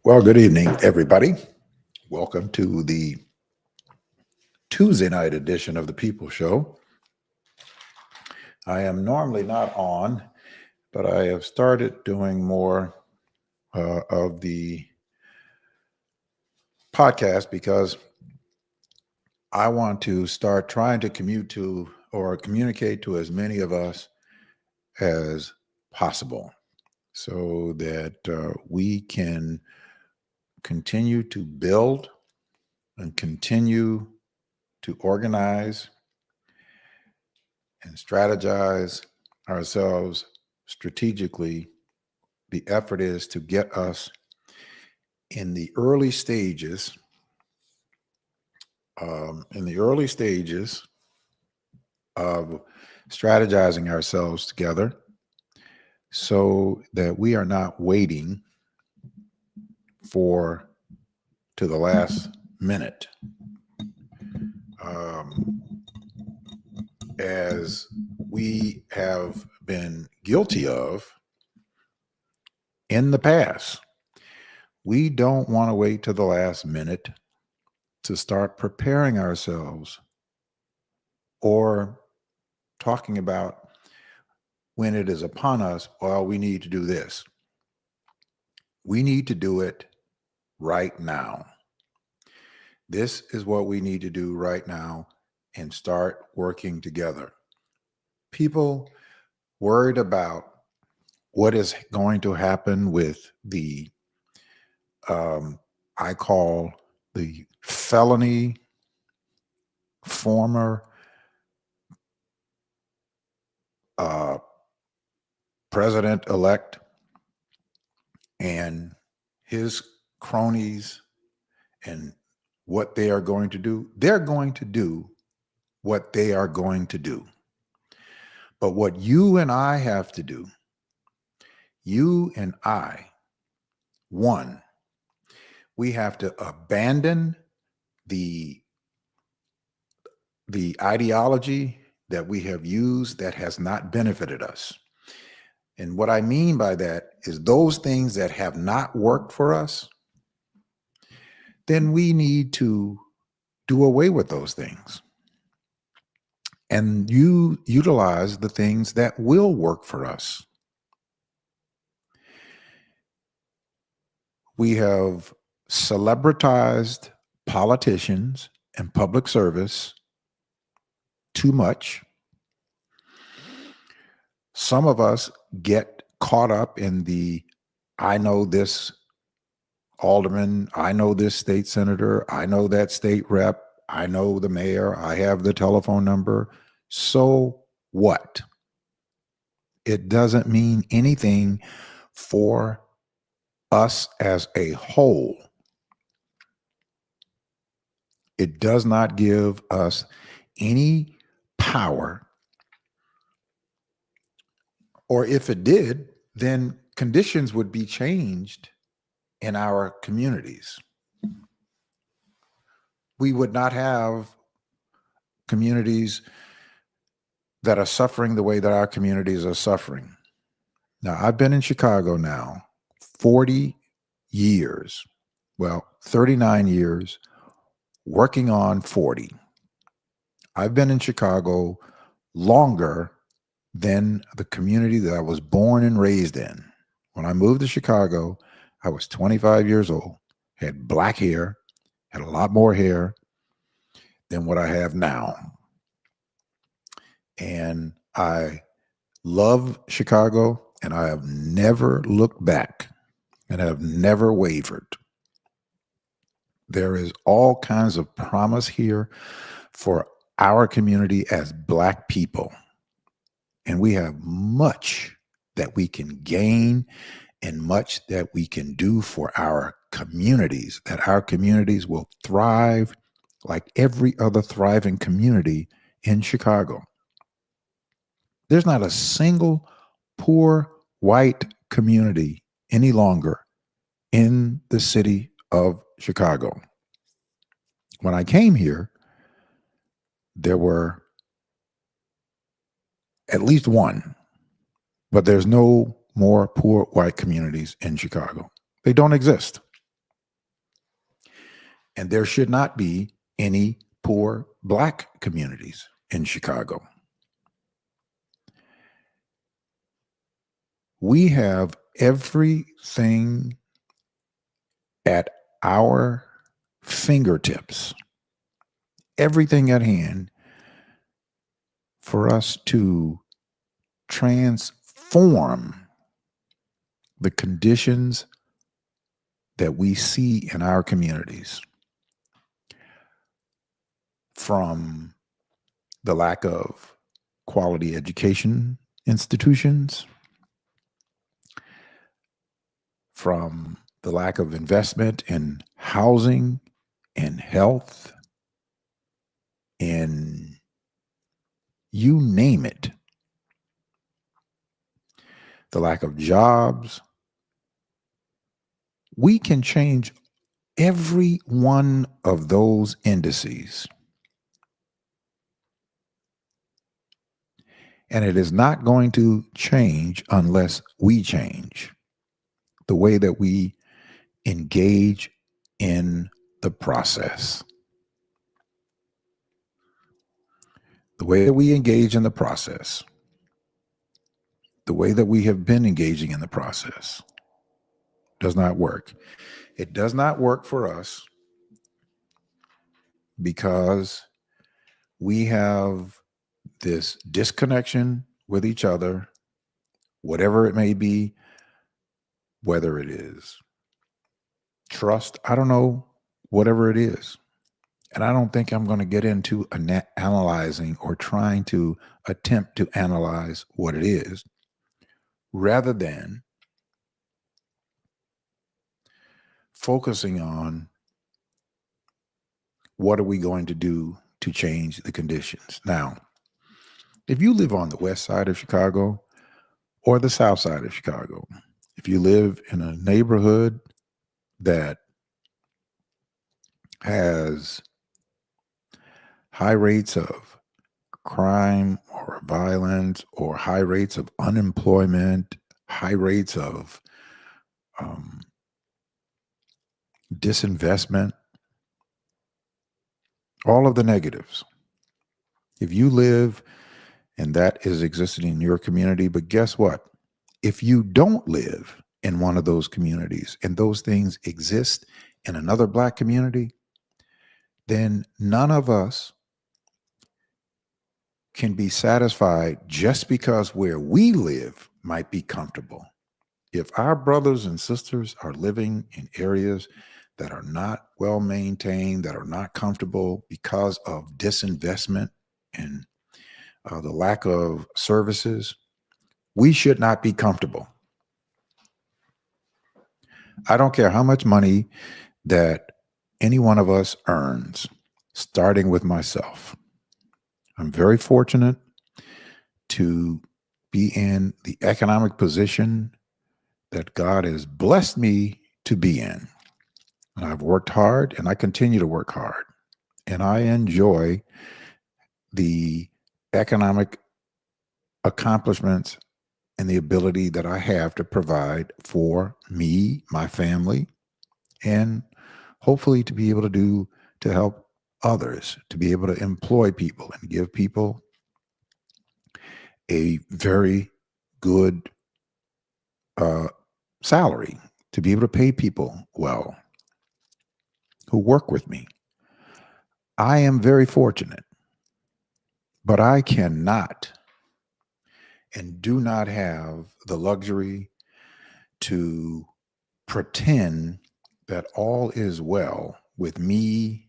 Well, good evening, everybody. Welcome to the Tuesday night edition of the People Show. I am normally not on, but I have started doing more of the podcast because I want to start trying to commute to or communicate to as many of us as possible so that we can continue to build and continue to organize and strategize ourselves strategically. The effort is to get us in the early stages, of strategizing ourselves together, so that we are not waiting for to the last minute, as we have been guilty of in the past. We don't want to wait to the last minute to start preparing ourselves or talking about when it is upon us, well, we need to do this. We need to do it right now. This is what we need to do right now and start working together. People worried about what is going to happen with the, I call the felony former president-elect and his cronies and what they are going to do. They're going to do what they are going to do. But what you and I have to do, you and I, one, we have to abandon the ideology that we have used that has not benefited us. And what I mean by that is those things that have not worked for us, then we need to do away with those things and you utilize the things that will work for us. We have celebritized politicians and public service too much. Some of us get caught up in the, I know this alderman, I know this state senator, I know that state rep, I know the mayor, I have the telephone number. So what? It doesn't mean anything for us as a whole. It does not give us any power. Or if it did, then conditions would be changed in our communities. We would not have communities that are suffering the way that our communities are suffering. Now, I've been in Chicago now 40 years, well, 39 years, working on 40. I've been in Chicago longer than the community that I was born and raised in. When I moved to Chicago, I was 25 years old, had black hair, had a lot more hair than what I have now. And I love Chicago, and I have never looked back and have never wavered. There is all kinds of promise here for our community as Black people. And we have much that we can gain and much that we can do for our communities, that our communities will thrive like every other thriving community in Chicago. There's not a single poor white community any longer in the city of Chicago. When I came here, there were at least one, but there's no more poor white communities in Chicago. They don't exist. And there should not be any poor Black communities in Chicago. We have everything at our fingertips, everything at hand for us to transform the conditions that we see in our communities, from the lack of quality education institutions, from the lack of investment in housing and health, in you name it, the lack of jobs. We can change every one of those indices. And it is not going to change unless we change the way that we engage in the process. The way that we engage in the process, the way that we have been engaging in the process, does not work. It does not work for us because we have this disconnection with each other, whatever it may be, whether it is trust, I don't know, whatever it is. And I don't think I'm going to get into analyzing or trying to attempt to analyze what it is, rather than focusing on what are we going to do to change the conditions. Now, if you live on the west side of Chicago or the south side of Chicago, if you live in a neighborhood that has high rates of crime or violence, or high rates of unemployment, high rates of disinvestment, all of the negatives. If you live and that is existing in your community, but guess what? If you don't live in one of those communities and those things exist in another Black community, then none of us can be satisfied just because where we live might be comfortable. If our brothers and sisters are living in areas that are not well maintained, that are not comfortable because of disinvestment and the lack of services, we should not be comfortable. I don't care how much money that any one of us earns, starting with myself. I'm very fortunate to be in the economic position that God has blessed me to be in. And I've worked hard and I continue to work hard. And I enjoy the economic accomplishments and the ability that I have to provide for me, my family, and hopefully to be able to help others, to be able to employ people and give people a very good salary, to be able to pay people well who work with me. I am very fortunate, but I cannot and do not have the luxury to pretend that all is well with me,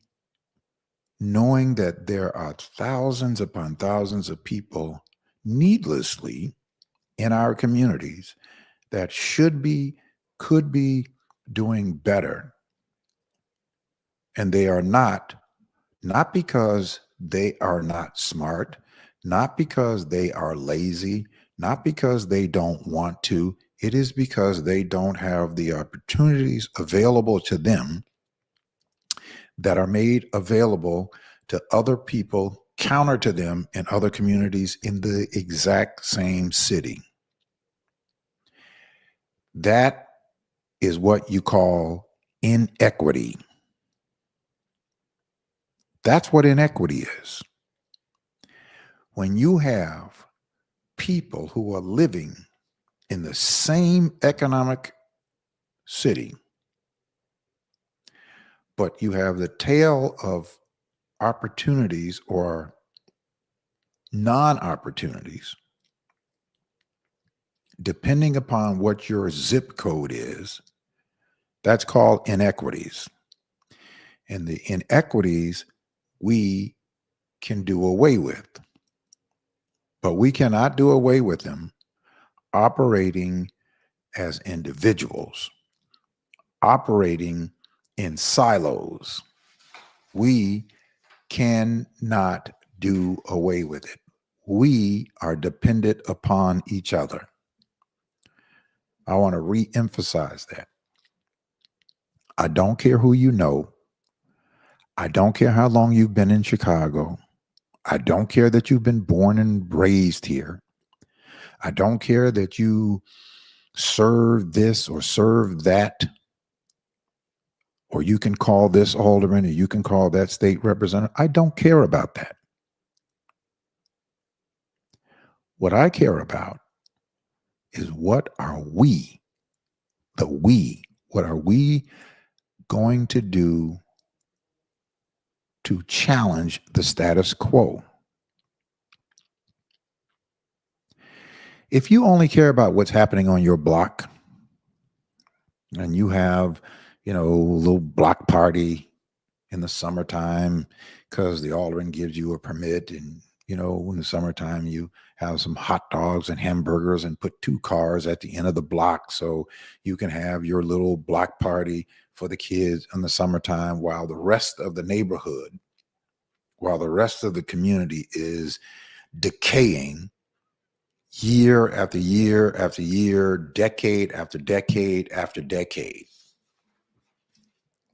knowing that there are thousands upon thousands of people needlessly in our communities that should be, could be doing better. And they are not because they are not smart, not because they are lazy, not because they don't want to. It is because they don't have the opportunities available to them that are made available to other people counter to them in other communities in the exact same city. That is what you call inequity. That's what inequity is. When you have people who are living in the same economic city, but you have the tail of opportunities or non-opportunities, depending upon what your zip code is, that's called inequities. And the inequities we can do away with, but we cannot do away with them operating as individuals, operating in silos. We cannot do away with it. We are dependent upon each other. I want to re-emphasize that. I don't care who you know. I don't care how long you've been in Chicago. I don't care that you've been born and raised here. I don't care that you serve this or serve that, or you can call this alderman or you can call that state representative. I don't care about that. What I care about is what are we, what are we going to do to challenge the status quo? If you only care about what's happening on your block and you have, a little block party in the summertime because the alderman gives you a permit, and, in the summertime you have some hot dogs and hamburgers and put 2 cars at the end of the block so you can have your little block party for the kids in the summertime while the rest of the neighborhood, while the rest of the community is decaying year after year after year, decade after decade after decade,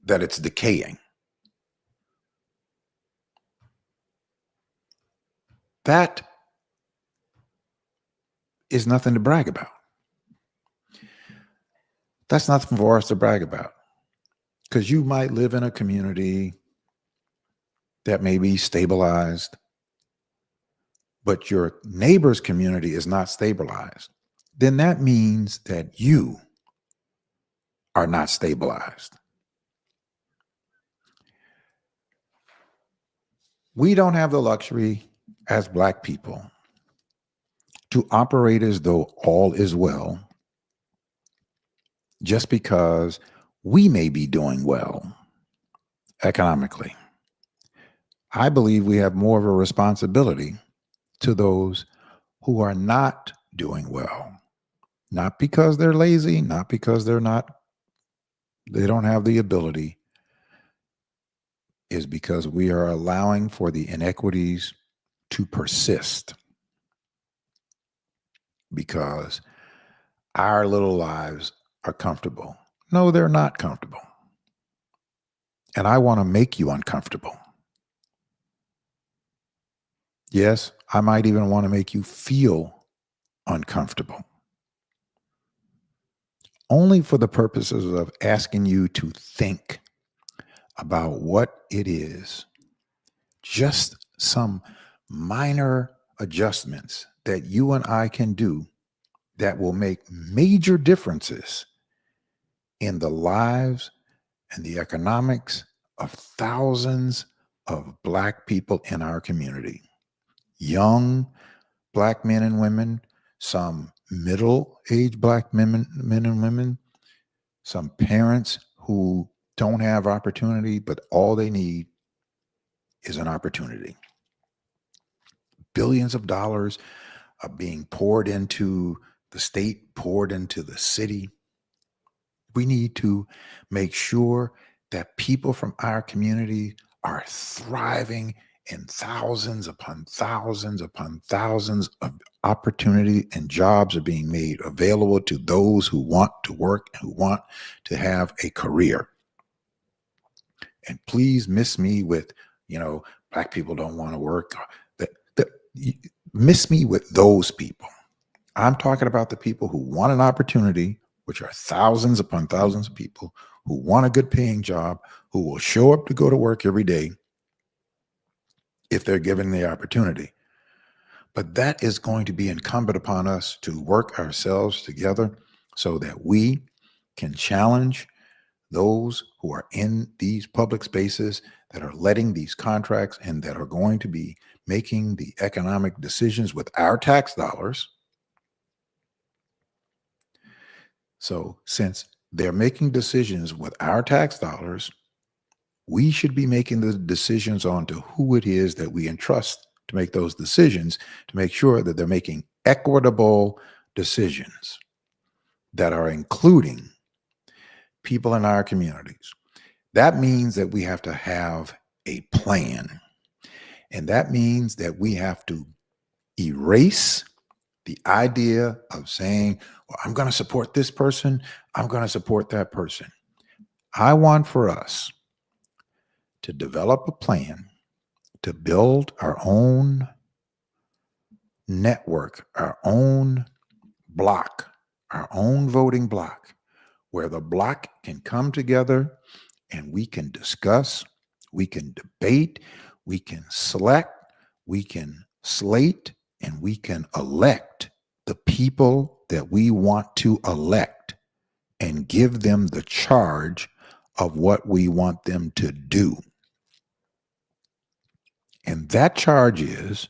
that it's decaying. That is nothing to brag about. That's nothing for us to brag about, because you might live in a community that may be stabilized, but your neighbor's community is not stabilized. Then that means that you are not stabilized. We don't have the luxury as Black people to operate as though all is well just because we may be doing well economically. I believe we have more of a responsibility to those who are not doing well, not because they're lazy, not because they don't have the ability, is because we are allowing for the inequities to persist, because our little lives are comfortable. No, they're not comfortable. And I want to make you uncomfortable. Yes, I might even want to make you feel uncomfortable, only for the purposes of asking you to think about what it is, just some minor adjustments that you and I can do that will make major differences in the lives and the economics of thousands of Black people in our community. Young Black men and women, some middle-aged Black men and women, some parents who don't have opportunity, but all they need is an opportunity. Billions of dollars are being poured into the state, poured into the city. We need to make sure that people from our community are thriving, and thousands upon thousands upon thousands of opportunity and jobs are being made available to those who want to work, who want to have a career. And please miss me with, Black people don't want to work. Miss me with those people. I'm talking about the people who want an opportunity, which are thousands upon thousands of people who want a good paying job, who will show up to go to work every day, if they're given the opportunity. But that is going to be incumbent upon us to work ourselves together so that we can challenge those who are in these public spaces that are letting these contracts and that are going to be making the economic decisions with our tax dollars. So since they're making decisions with our tax dollars, we should be making the decisions on to who it is that we entrust to make those decisions, to make sure that they're making equitable decisions that are including people in our communities. That means that we have to have a plan. And that means that we have to erase the idea of saying, well, I'm going to support this person, I'm going to support that person. I want for us to develop a plan to build our own network, our own block, our own voting block, where the block can come together and we can discuss, we can debate, we can select, we can slate, and we can elect the people that we want to elect and give them the charge of what we want them to do. And that charge is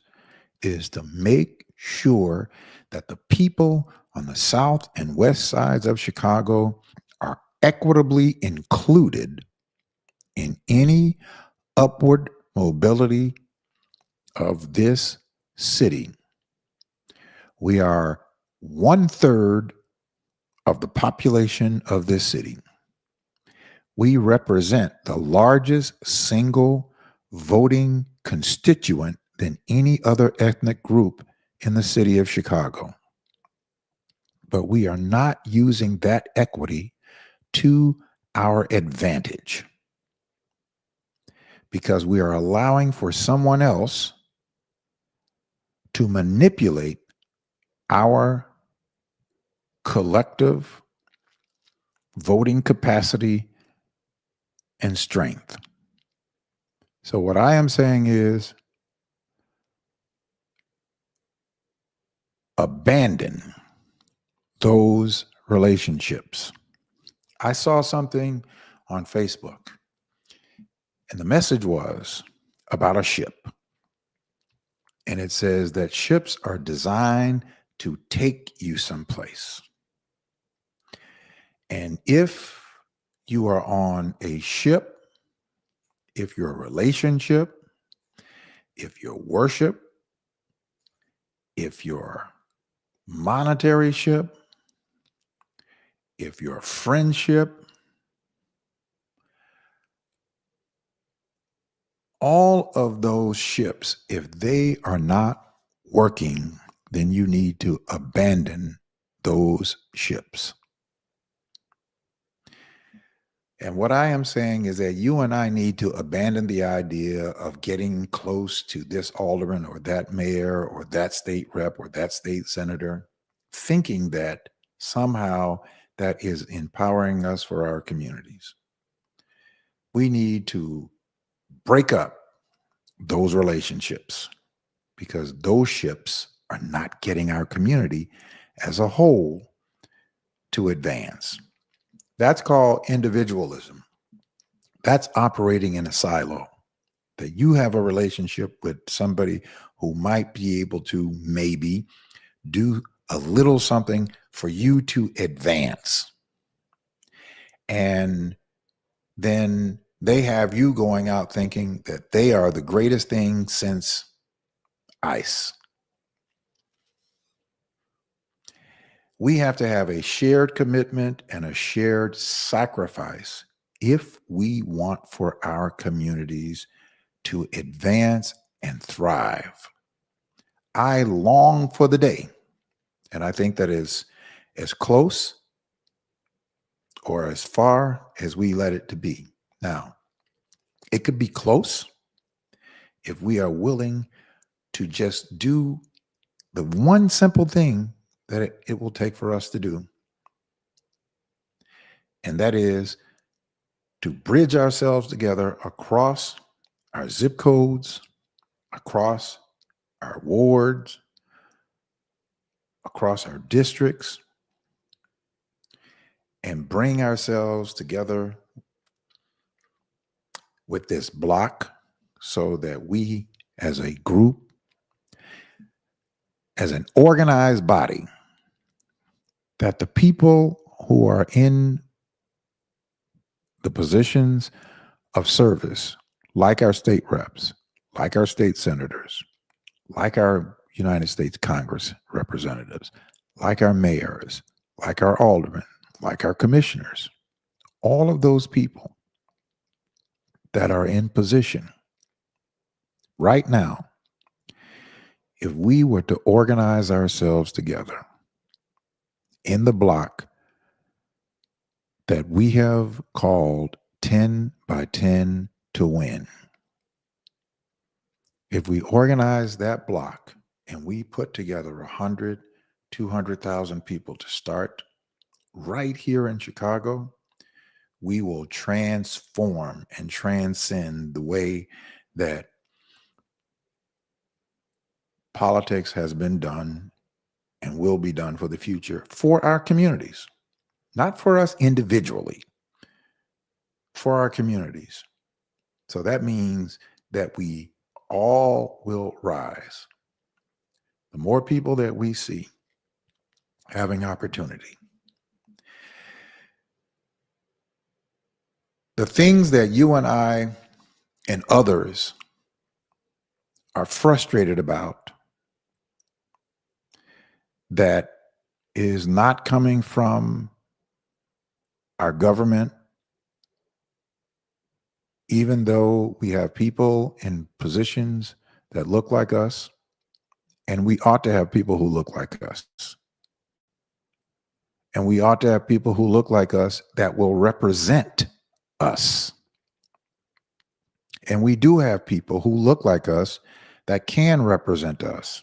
to make sure that the people on the south and west sides of Chicago are equitably included in any upward mobility of this city. We are 1/3 of the population of this city. We represent the largest single voting constituent than any other ethnic group in the city of Chicago. But we are not using that equity to our advantage because we are allowing for someone else to manipulate our collective voting capacity and strength. So what I am saying is abandon those relationships. I saw something on Facebook, and the message was about a ship. And it says that ships are designed to take you someplace. And if you are on a ship, if your relationship, if your worship, if your monetary ship, if your friendship, all of those ships, if they are not working, then you need to abandon those ships. And what I am saying is that you and I need to abandon the idea of getting close to this alderman or that mayor or that state rep or that state senator, thinking that somehow that is empowering us for our communities. We need to break up those relationships because those ships are not getting our community as a whole to advance. That's called individualism. That's operating in a silo. That you have a relationship with somebody who might be able to maybe do a little something for you to advance. And then they have you going out thinking that they are the greatest thing since ice. We have to have a shared commitment and a shared sacrifice if we want for our communities to advance and thrive. I long for the day, and I think that is as close or as far as we let it to be. Now, it could be close if we are willing to just do the one simple thing that it will take for us to do. And that is to bridge ourselves together across our zip codes, across our wards, across our districts, and bring ourselves together with this block so that we, as a group, as an organized body, that the people who are in the positions of service, like our state reps, like our state senators, like our United States Congress representatives, like our mayors, like our aldermen, like our commissioners, all of those people that are in position right now, if we were to organize ourselves together in the block that we have called 10 by 10 to win, if we organize that block and we put together 100, 200,000 people to start right here in Chicago, we will transform and transcend the way that politics has been done and will be done for the future for our communities, not for us individually, for our communities. So that means that we all will rise. The more people that we see having opportunity, the things that you and I and others are frustrated about that is not coming from our government, even though we have people in positions that look like us, and we ought to have people who look like us. And we ought to have people who look like us that will represent us. And we do have people who look like us that can represent us.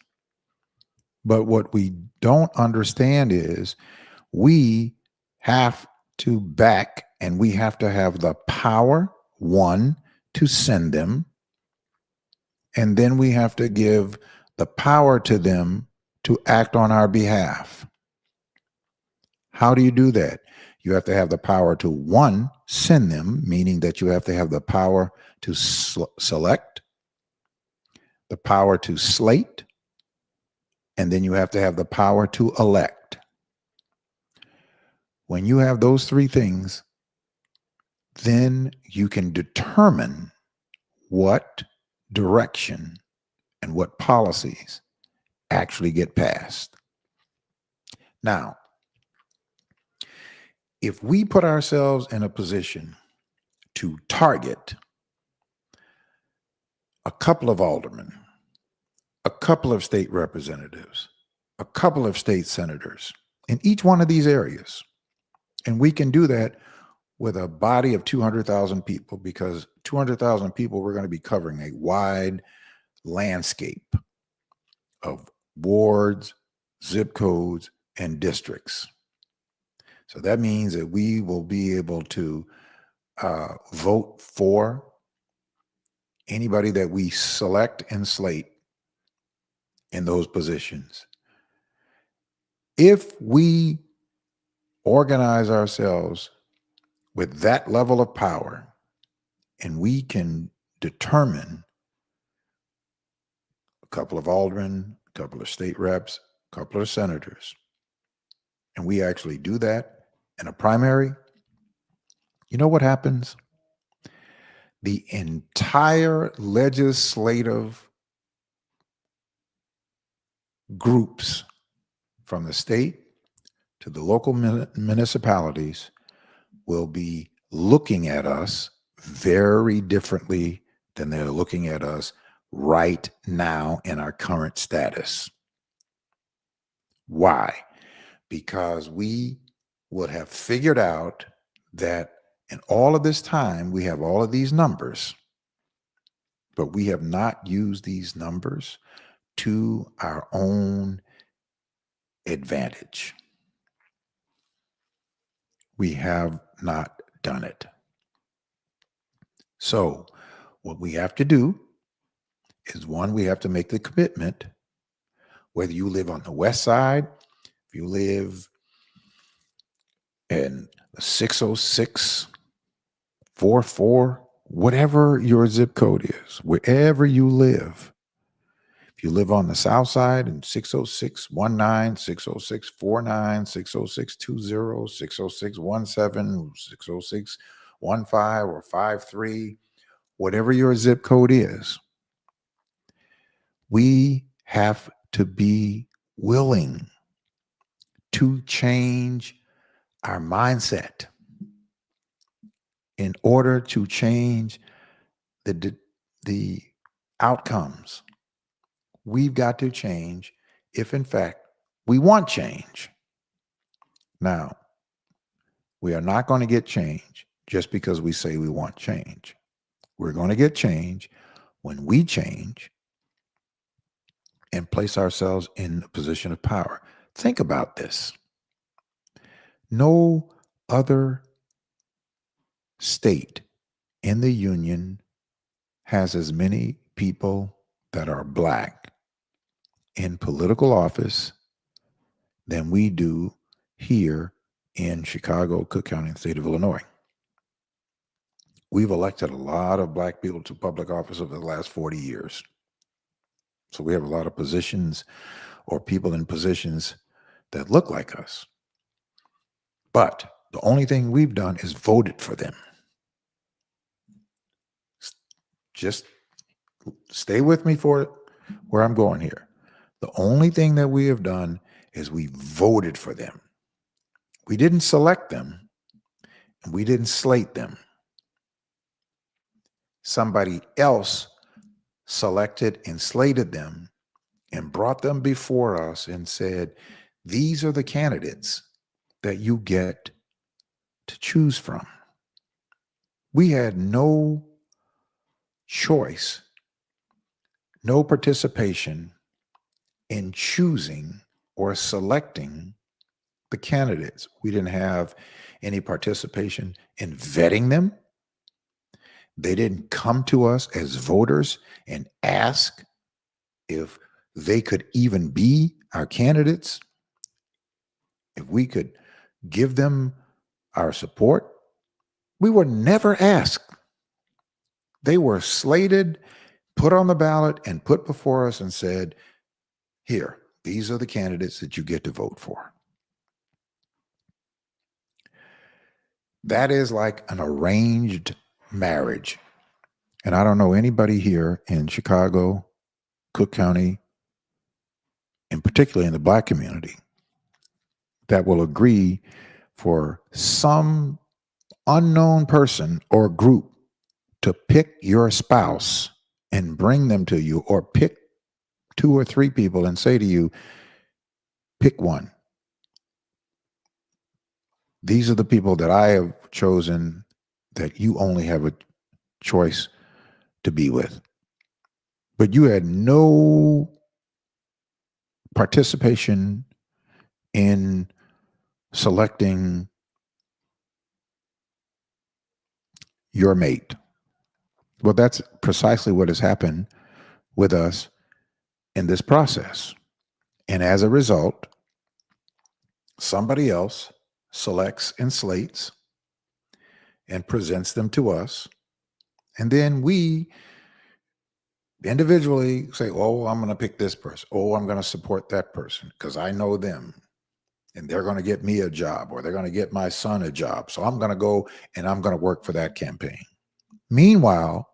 But what we don't understand is we have to back and we have to have the power, one, to send them. And then we have to give the power to them to act on our behalf. How do you do that? You have to have the power to, one, send them, meaning that you have to have the power to select, the power to slate, and then you have to have the power to elect. When you have those three things, then you can determine what direction and what policies actually get passed. Now, if we put ourselves in a position to target a couple of aldermen, a couple of state representatives, a couple of state senators in each one of these areas, and we can do that with a body of 200,000 people, because 200,000 people, we're going to be covering a wide landscape of wards, zip codes, and districts. So that means that we will be able to vote for anybody that we select and slate in those positions. If we organize ourselves with that level of power and we can determine a couple of aldermen, a couple of state reps, a couple of senators, and we actually do that in a primary, you know what happens? The entire legislative groups from the state to the local municipalities will be looking at us very differently than they're looking at us right now in our current status. Why? Because we would have figured out that in all of this time, we have all of these numbers, but we have not used these numbers to our own advantage. We have not done it. So what we have to do is one, we have to make the commitment, whether you live on the west side, if you live in 60644, whatever your zip code is, wherever you live. If you live on the south side in 60619, 60649, 60620, 60617, 60615, or 53, whatever your zip code is, we have to be willing to change our mindset in order to change the outcomes. We've got to change if, in fact, we want change. Now, we are not going to get change just because we say we want change. We're going to get change when we change and place ourselves in a position of power. Think about this. No other state in the Union has as many people that are Black in political office than we do here in Chicago, Cook County, and the state of Illinois. We've elected a lot of Black people to public office over the last 40 years. So we have a lot of positions or people in positions that look like us. But the only thing we've done is voted for them. Just stay with me for where I'm going here. The only thing that we have done is we voted for them. We didn't select them, and we didn't slate them. Somebody else selected and slated them and brought them before us and said, these are the candidates that you get to choose from. We had no choice, no participation in choosing or selecting the candidates. We didn't have any participation in vetting them. They didn't come to us as voters and ask if they could even be our candidates, if we could give them our support. We were never asked. They were slated, put on the ballot, and put before us and said, here, these are the candidates that you get to vote for. That is like an arranged marriage. And I don't know anybody here in Chicago, Cook County, and particularly in the Black community, that will agree for some unknown person or group to pick your spouse and bring them to you, or pick 2 or 3 people and say to you, pick one. These are the people that I have chosen that you only have a choice to be with. But you had no participation in selecting your mate. Well, that's precisely what has happened with us in this process. And as a result, somebody else selects and slates and presents them to us. And then we individually say, oh, I'm going to pick this person. Oh, I'm going to support that person because I know them and they're going to get me a job, or they're going to get my son a job. So I'm going to go and I'm going to work for that campaign. Meanwhile,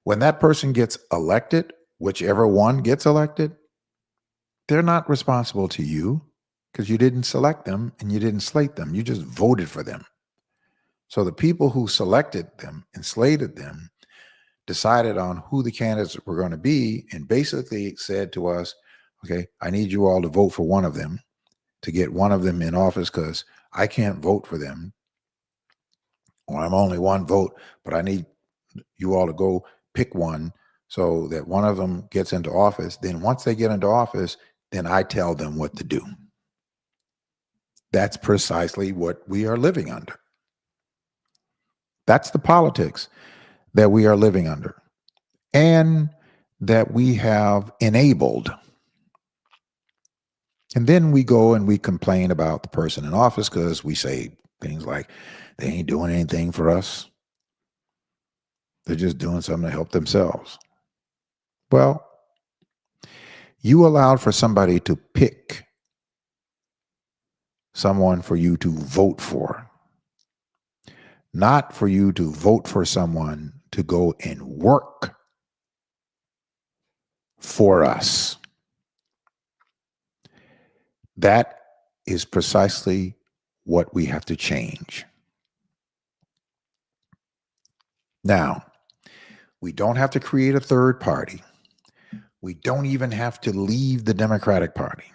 when that person gets elected, whichever one gets elected, they're not responsible to you because you didn't select them and you didn't slate them. You just voted for them. So the people who selected them and slated them decided on who the candidates were going to be and basically said to us, okay, I need you all to vote for one of them to get one of them in office because I can't vote for them. Or I'm only one vote, but I need you all to go pick one so that one of them gets into office. Then once they get into office, then I tell them what to do. That's precisely what we are living under. That's the politics that we are living under. and that we have enabled. And then we go and we complain about the person in office because we say things like, they ain't doing anything for us. They're just doing something to help themselves. Well, you allowed for somebody to pick someone for you to vote for, not for you to vote for someone to go and work for us. That is precisely what we have to change. Now, we don't have to create a third party. We don't even have to leave the Democratic Party.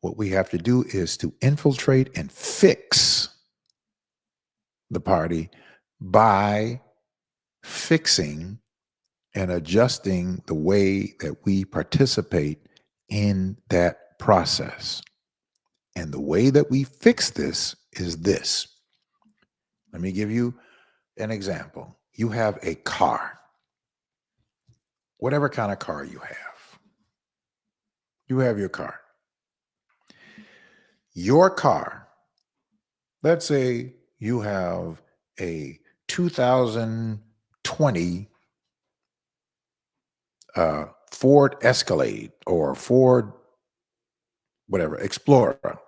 What we have to do is to infiltrate and fix the party by fixing and adjusting the way that we participate in that process. And the way that we fix this is this. Let me give you an example. You have a car, whatever kind of car you have. You have your car. Your car, let's say you have a 2020 Ford Escalade or Ford whatever, Explorer.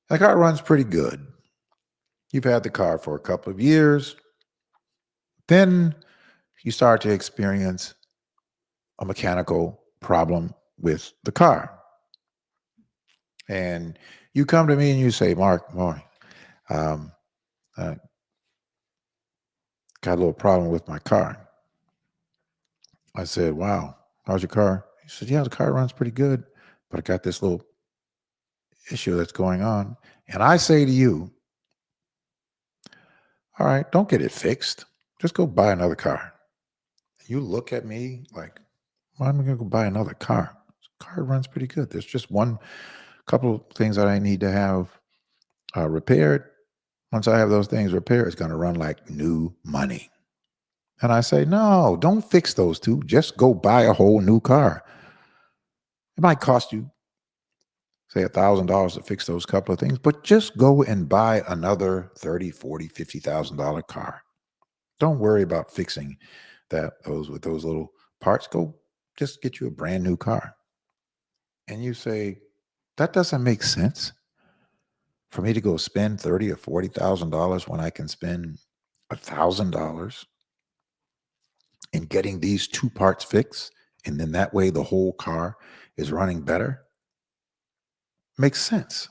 The car runs pretty good. You've had the car for a couple of years. Then you start to experience a mechanical problem with the car. And you come to me and you say, Mark, I got a little problem with my car. I said, wow, how's your car? He said, yeah, the car runs pretty good, but I got this little issue that's going on. And I say to you, all right, don't get it fixed. Just go buy another car. You look at me like, why am I going to go buy another car? This car runs pretty good. There's just one couple of things that I need to have repaired. Once I have those things repaired, it's going to run like new money. And I say, no, don't fix those two. Just go buy a whole new car. It might cost you, say, $1,000 to fix those couple of things, but just go and buy another $30,000, $40,000, $50,000 car. Don't worry about fixing those with those little parts. Go just get you a brand new car. And you say, that doesn't make sense for me to go spend $30,000 or $40,000 when I can spend $1,000 in getting these two parts fixed. And then that way the whole car is running better. Makes sense.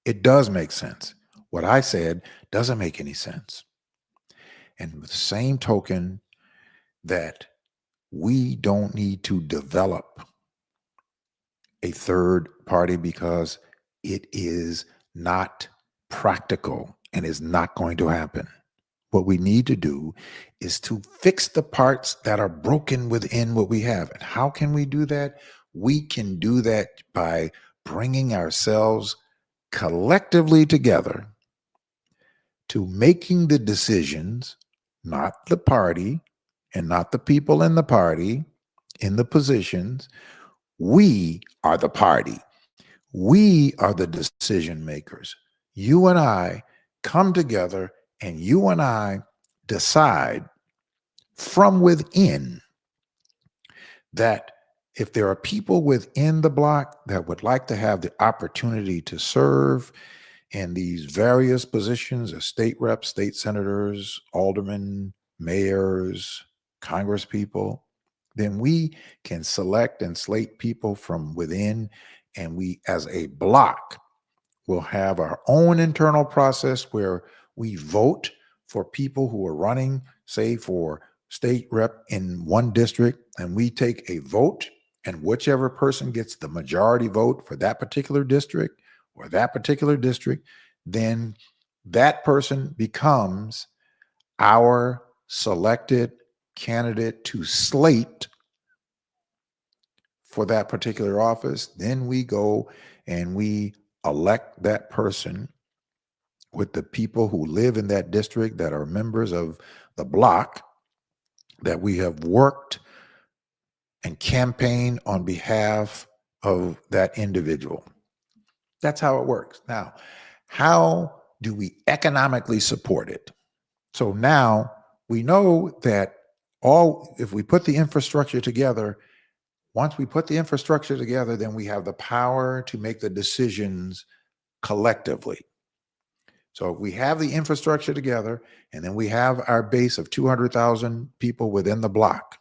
It does make sense. What I said doesn't make any sense. And with the same token that we don't need to develop a third party because it is not practical and is not going to happen. What we need to do is to fix the parts that are broken within what we have. And how can we do that? We can do that by bringing ourselves collectively together to making the decisions, not the party and not the people in the party, in the positions. We are the party. We are the decision makers. You and I come together and you and I decide from within that if there are people within the block that would like to have the opportunity to serve in these various positions as state reps, state senators, aldermen, mayors, congresspeople, then we can select and slate people from within, and we as a block will have our own internal process where we vote for people who are running, say, for state rep in one district, and we take a vote, and whichever person gets the majority vote for that particular district or that particular district, then that person becomes our selected candidate to slate for that particular office. Then we go and we elect that person with the people who live in that district that are members of the block. that we have worked and campaigned on behalf of that individual. That's how it works. Now, how do we economically support it? So now we know that if we put the infrastructure together, once we put the infrastructure together, then we have the power to make the decisions collectively. So if we have the infrastructure together, and then we have our base of 200,000 people within the block,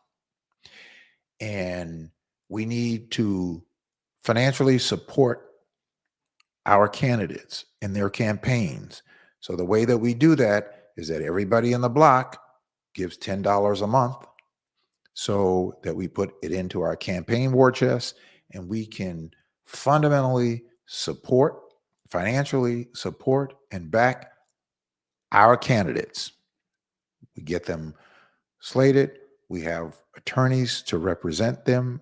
and we need to financially support our candidates in their campaigns. So the way that we do that is that everybody in the block gives $10 a month, so that we put it into our campaign war chest, and we can fundamentally support, financially support, and back our candidates. We get them slated. We have attorneys to represent them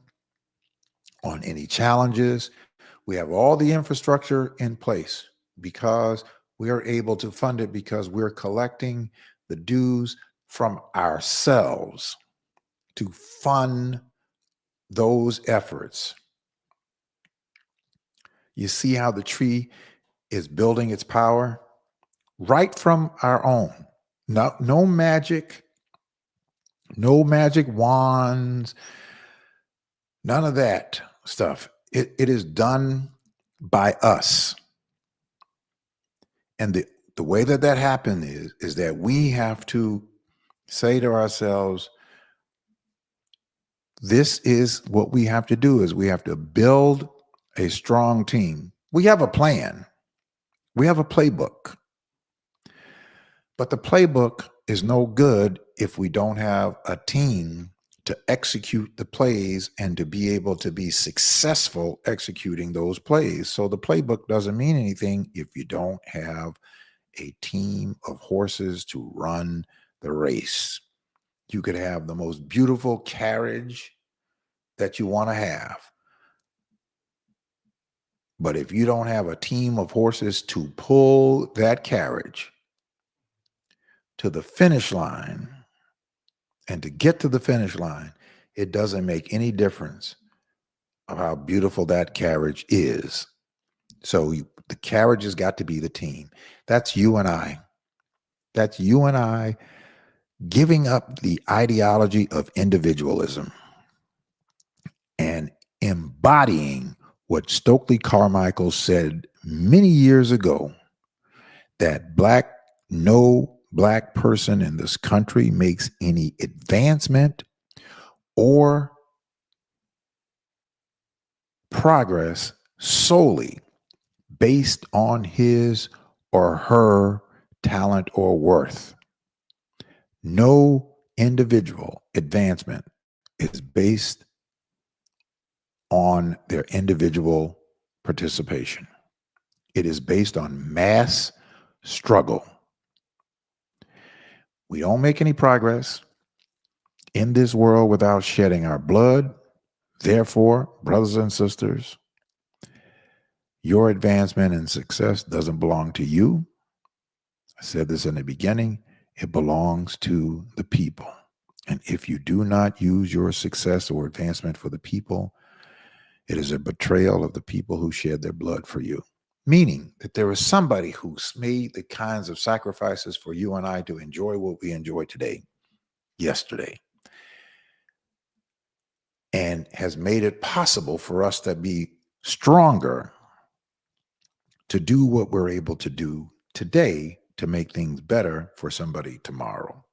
on any challenges. We have all the infrastructure in place because we are able to fund it, because we're collecting the dues from ourselves to fund those efforts. You see how the tree is building its power right from our own. No magic, no magic wands, none of that stuff. It is done by us. And the way that happens is that we have to say to ourselves, this is what we have to do, is we have to build a strong team. We have a plan. We have a playbook. But the playbook is no good if we don't have a team to execute the plays and to be able to be successful executing those plays. So the playbook doesn't mean anything if you don't have a team of horses to run the race. You could have the most beautiful carriage that you want to have, but if you don't have a team of horses to pull that carriage to the finish line, and to get to the finish line, it doesn't make any difference of how beautiful that carriage is. So the carriage has got to be the team. That's you and I. That's you and I giving up the ideology of individualism and embodying what Stokely Carmichael said many years ago, that no black person in this country makes any advancement or progress solely based on his or her talent or worth. No individual advancement is based on their individual participation. It is based on mass struggle. We don't make any progress in this world without shedding our blood. Therefore, brothers and sisters, your advancement and success doesn't belong to you. I said this in the beginning. It belongs to the people. And if you do not use your success or advancement for the people, it is a betrayal of the people who shed their blood for you. Meaning that there is somebody who's made the kinds of sacrifices for you and I to enjoy what we enjoy today, yesterday, and has made it possible for us to be stronger, to do what we're able to do today to make things better for somebody tomorrow.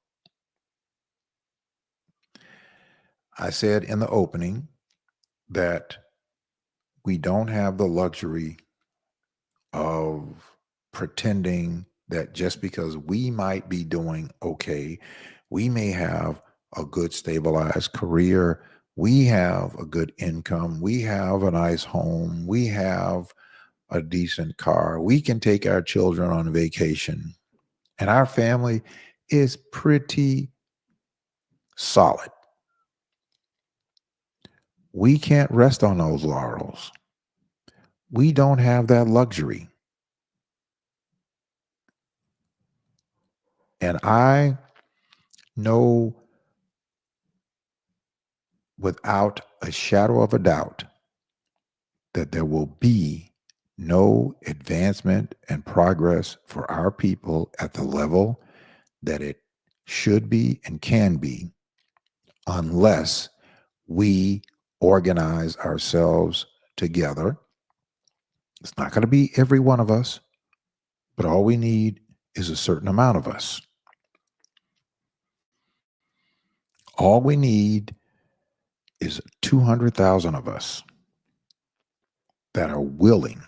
I said in the opening that we don't have the luxury of pretending that just because we might be doing okay, we may have a good stabilized career, we have a good income, we have a nice home, we have a decent car, we can take our children on vacation, and our family is pretty solid. We can't rest on those laurels. We don't have that luxury. And I know without a shadow of a doubt that there will be no advancement and progress for our people at the level that it should be and can be unless we organize ourselves together. It's not going to be every one of us, but all we need is a certain amount of us. All we need is 200,000 of us that are willing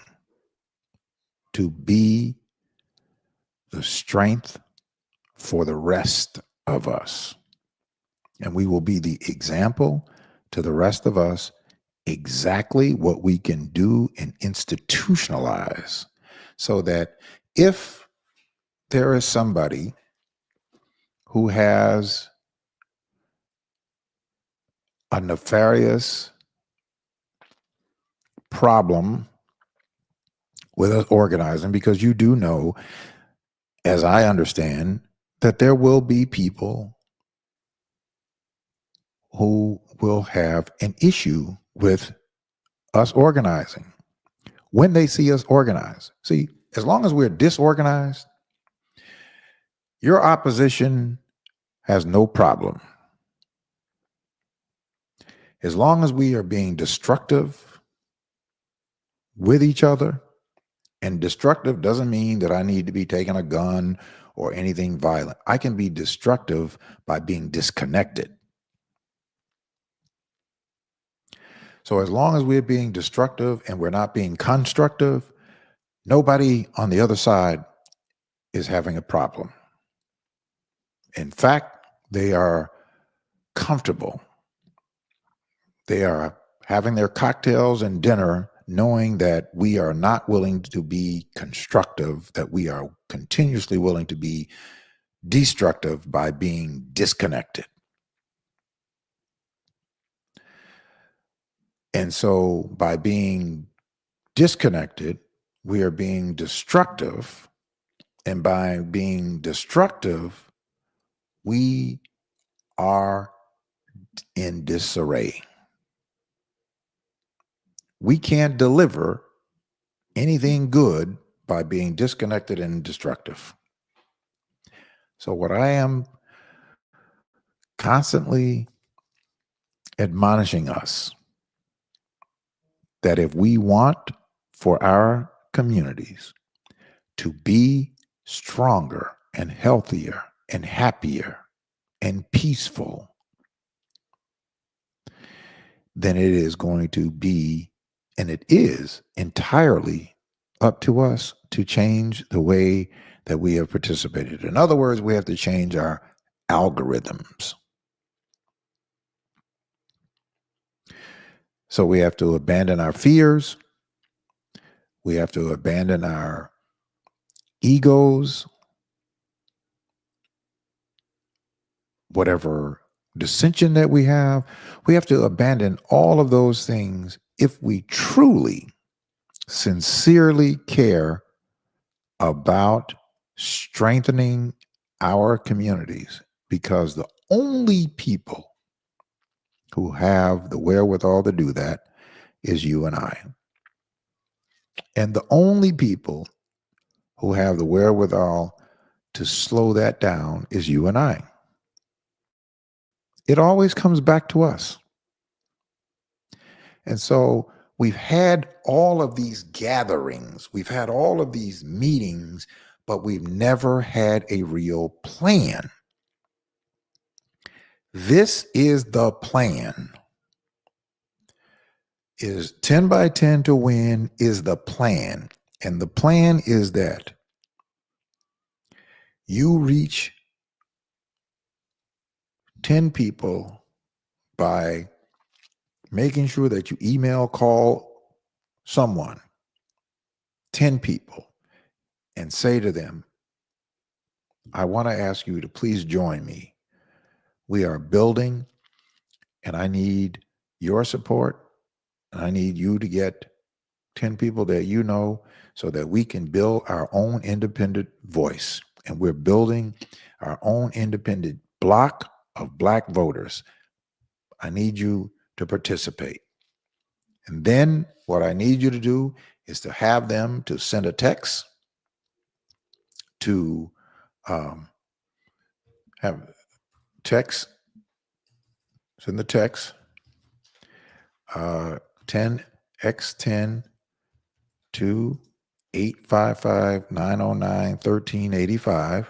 to be the strength for the rest of us. And we will be the example to the rest of us exactly what we can do and institutionalize, so that if there is somebody who has a nefarious problem with us organizing, because you do know, as I understand, that there will be people who will have an issue with us organizing when they see us organize. See, as long as we're disorganized, your opposition has no problem. As long as we are being destructive with each other, and destructive doesn't mean that I need to be taking a gun or anything violent. I can be destructive by being disconnected. So as long as we're being destructive and we're not being constructive, nobody on the other side is having a problem. In fact, they are comfortable. They are having their cocktails and dinner knowing that we are not willing to be constructive, that we are continuously willing to be destructive by being disconnected. And so by being disconnected, we are being destructive. And by being destructive, we are in disarray. We can't deliver anything good by being disconnected and destructive. So what I am constantly admonishing us, that if we want for our communities to be stronger and healthier and happier and peaceful, then it is going to be, and it is entirely up to us to change the way that we have participated. In other words, we have to change our algorithms. So we have to abandon our fears. We have to abandon our egos, whatever dissension that we have. We have to abandon all of those things if we truly, sincerely care about strengthening our communities, because the only people who have the wherewithal to do that is you and I. And the only people who have the wherewithal to slow that down is you and I. It always comes back to us. And so we've had all of these gatherings, we've had all of these meetings, but we've never had a real plan. This is the plan. Is 10 by 10 to win is the plan. And the plan is that you reach 10 people by making sure that you email, call someone, 10 people, and say to them, I want to ask you to please join me. We are building, and I need your support. And I need you to get 10 people that you know, so that we can build our own independent voice. And we're building our own independent block of Black voters. I need you to participate. And then what I need you to do is to have them to send a text, to have text, send the text, 10x10 to 855-909-1385.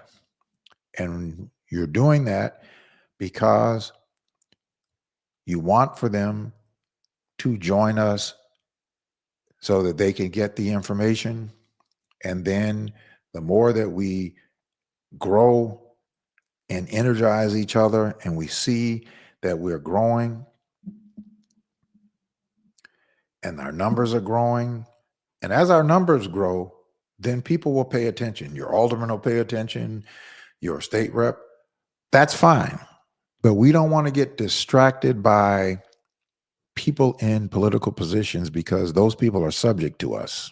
And you're doing that because you want for them to join us so that they can get the information. And then the more that we grow and energize each other and we see that we're growing and our numbers are growing, and as our numbers grow, then people will pay attention. Your alderman will pay attention, your state rep. That's fine. But we don't want to get distracted by people in political positions because those people are subject to us.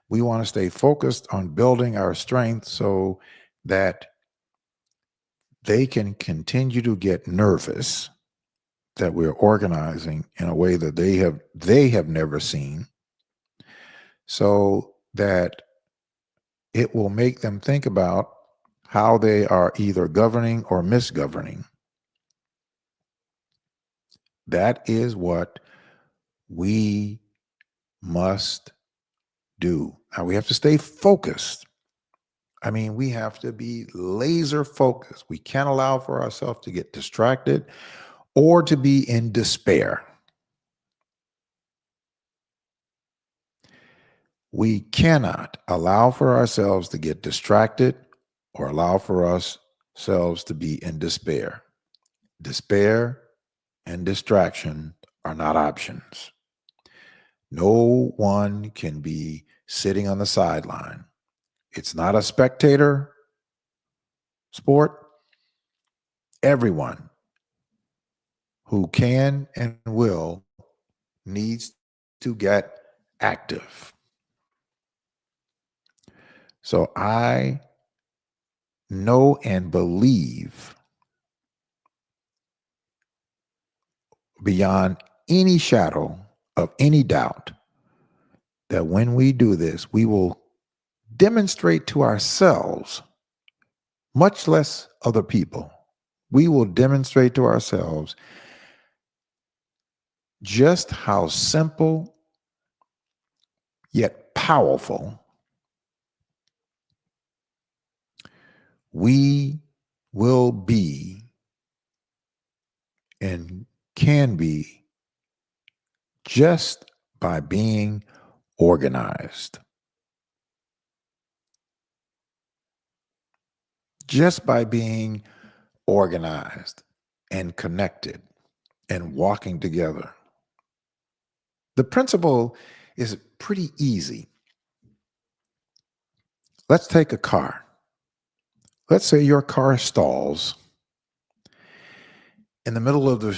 We want to stay focused on building our strength so that they can continue to get nervous that we're organizing in a way that they have never seen, so that it will make them think about how they are either governing or misgoverning. That is what we must do. Now we have to stay focused. I mean, we have to be laser focused. We can't allow for ourselves to get distracted or to be in despair. We cannot allow for ourselves to get distracted or allow for ourselves to be in despair. Despair and distraction are not options. No one can be sitting on the sideline. It's not a spectator sport. Everyone who can and will needs to get active. So I know and believe beyond any shadow of any doubt that when we do this, we will demonstrate to ourselves, much less other people, we will demonstrate to ourselves just how simple yet powerful we will be and can be just by being organized. Just by being organized and connected and walking together. The principle is pretty easy. Let's take a car. Let's say your car stalls in the middle of the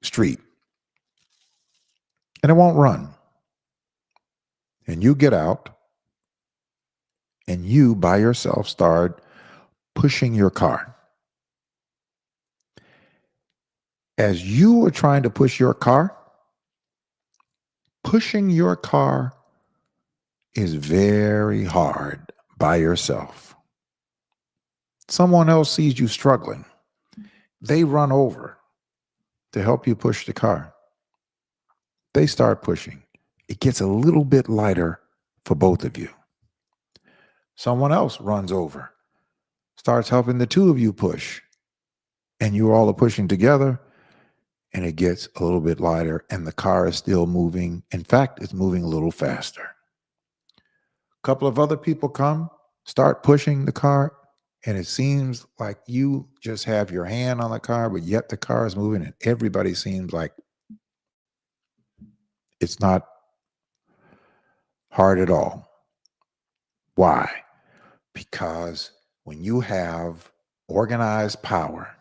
street and it won't run. And you get out and you by yourself start pushing your car. As you are trying to push your car, pushing your car is very hard by yourself. Someone else sees you struggling. They run over to help you push the car. They start pushing. It gets a little bit lighter for both of you. Someone else runs over, starts helping the two of you push, and you all are pushing together, and it gets a little bit lighter, and the car is still moving. In fact, it's moving a little faster. A couple of other people come, start pushing the car, and it seems like you just have your hand on the car, but yet the car is moving, and everybody seems like it's not hard at all. Why? Because when you have organized power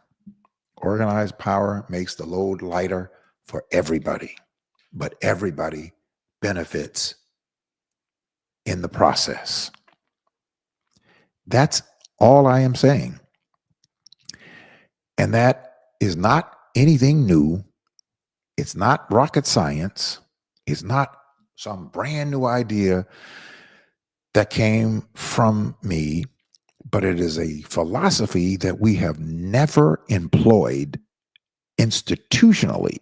makes the load lighter for everybody, but everybody benefits in the process. That's all I am saying. And that is not anything new. It's not rocket science. It's not some brand new idea that came from me, but it is a philosophy that we have never employed institutionally.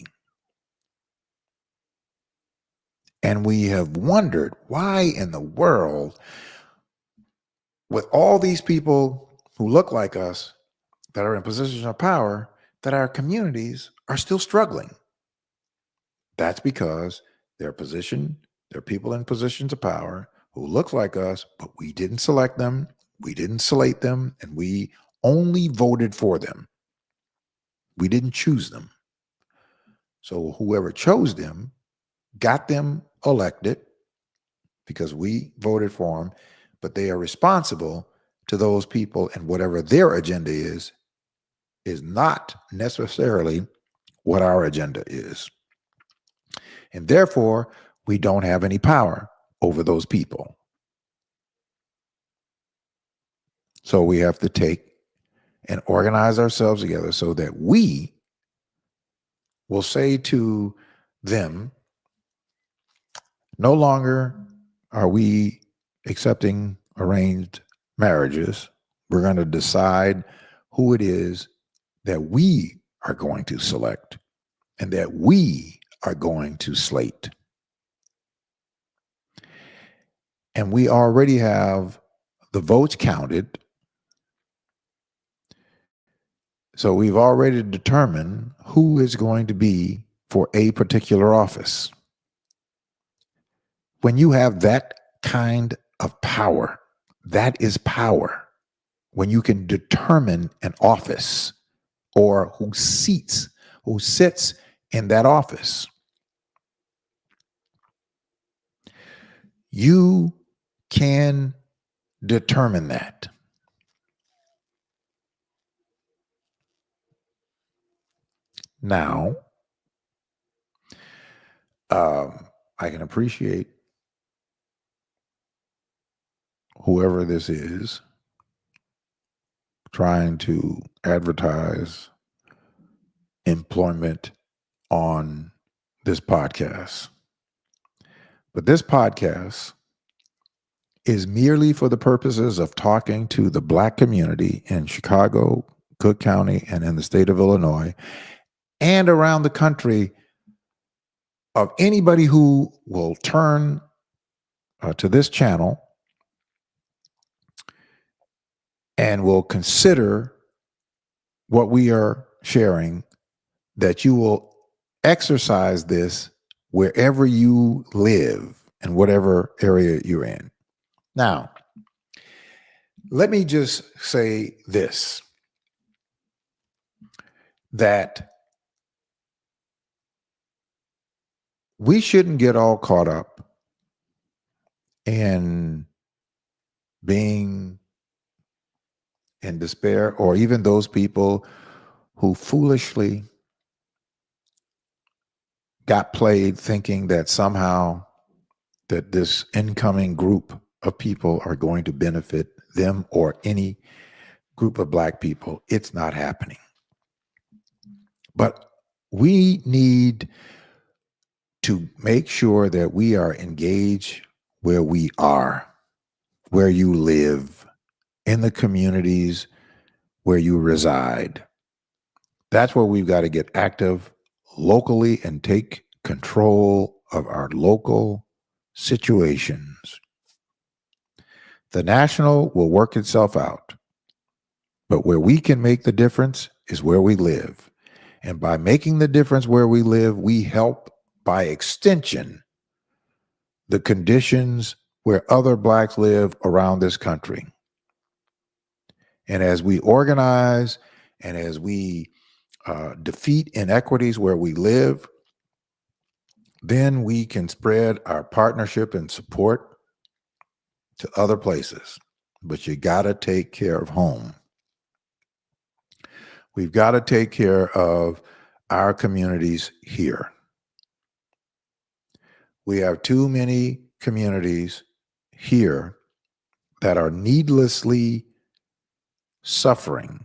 And we have wondered why in the world, with all these people who look like us that are in positions of power, that our communities are still struggling. That's because they're people in positions of power who look like us, but we didn't select them, we didn't select them, and we only voted for them. We didn't choose them. So whoever chose them got them elected because we voted for them, but they are responsible to those people, and whatever their agenda is not necessarily what our agenda is. And therefore, we don't have any power over those people. So we have to take and organize ourselves together so that we will say to them, no longer are we accepting arranged marriages. We're going to decide who it is that we are going to select and that we are going to slate. And we already have the votes counted. So we've already determined who is going to be for a particular office. When you have that kind of power, that is power. When you can determine an office or who sits in that office, you can determine that. Now, I can appreciate whoever this is trying to advertise employment on this podcast. But this podcast is merely for the purposes of talking to the Black community in Chicago, Cook County, and in the state of Illinois, and around the country, of anybody who will turn to this channel and will consider what we are sharing, that you will exercise this wherever you live and whatever area you're in. Now, let me just say this, that we shouldn't get all caught up in being in despair, or even those people who foolishly got played thinking that somehow that this incoming group of people are going to benefit them or any group of Black people. It's not happening. But we need to make sure that we are engaged where we are, where you live, in the communities where you reside. That's where we've got to get active locally and take control of our local situations. The national will work itself out, but where we can make the difference is where we live. And by making the difference where we live, we help, by extension, the conditions where other Blacks live around this country. And as we organize and as we defeat inequities where we live, then we can spread our partnership and support to other places. But you got to take care of home. We've got to take care of our communities here. We have too many communities here that are needlessly suffering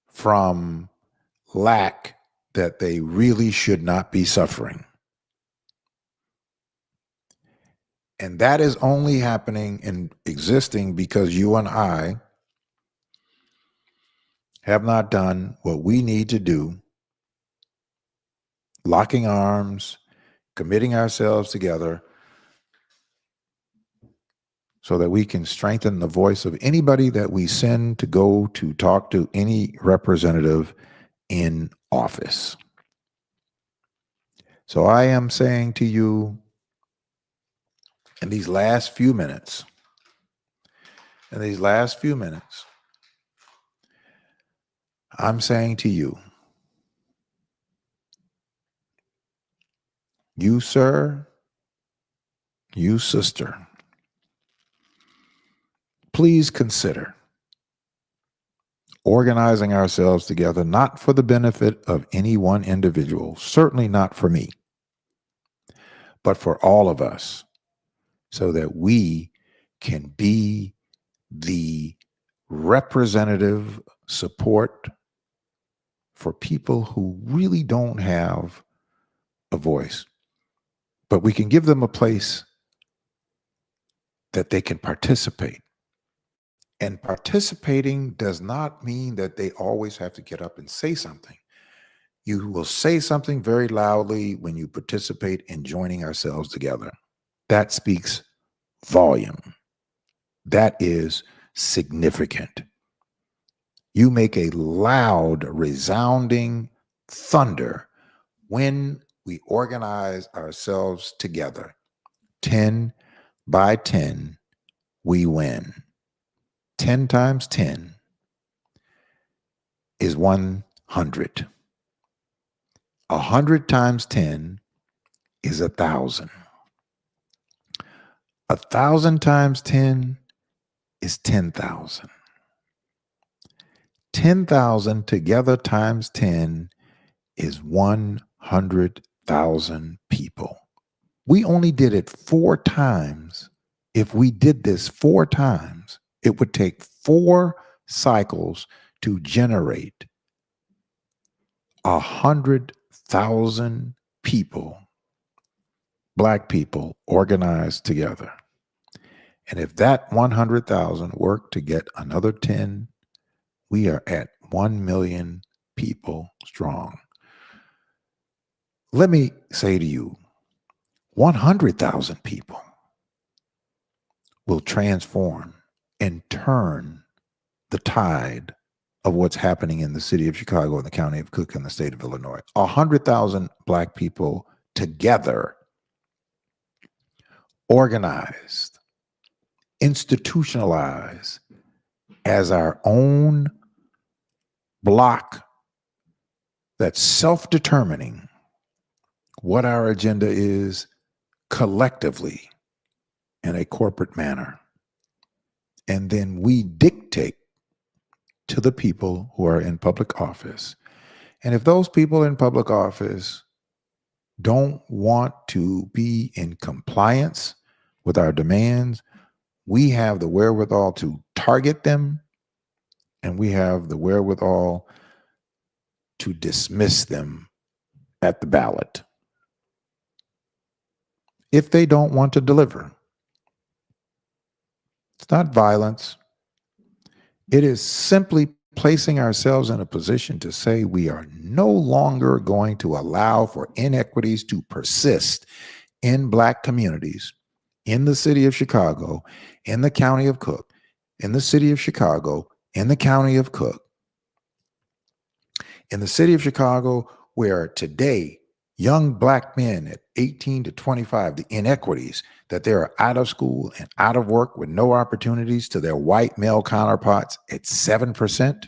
from lack that they really should not be suffering. And that is only happening and existing because you and I have not done what we need to do, locking arms, committing ourselves together so that we can strengthen the voice of anybody that we send to go to talk to any representative in office. So I am saying to you in these last few minutes, I'm saying to you, you sir, you sister, please consider organizing ourselves together, not for the benefit of any one individual, certainly not for me, but for all of us, so that we can be the representative support for people who really don't have a voice, but we can give them a place that they can participate. And participating does not mean that they always have to get up and say something. You will say something very loudly when you participate in joining ourselves together. That speaks volume. That is significant. You make a loud, resounding thunder when we organize ourselves together. 10 by 10, we win. 10 times 10 is 100. 100 times 10 is 1,000. 1,000 times 10 is 10,000. 10,000 together times 10 is 100,000 people. We only did it 4 times. If we did this 4 times, it would take 4 cycles to generate 100,000 people, Black people, organized together. And if that 100,000 work to get another 10, we are at 1 million people strong. Let me say to you, 100,000 people will transform and turn the tide of what's happening in the city of Chicago and the county of Cook and the state of Illinois. 100,000 Black people together, organized, institutionalized as our own block that's self-determining what our agenda is collectively in a corporate manner. And then we dictate to the people who are in public office. And if those people in public office don't want to be in compliance with our demands, we have the wherewithal to target them, and we have the wherewithal to dismiss them at the ballot if they don't want to deliver. It's not violence. It is simply placing ourselves in a position to say we are no longer going to allow for inequities to persist in Black communities in the city of Chicago, in the county of Cook, in the city of Chicago, in the county of Cook, in the city of Chicago, where today young Black men at 18 to 25, the inequities that they are out of school and out of work with no opportunities to their white male counterparts at 7%.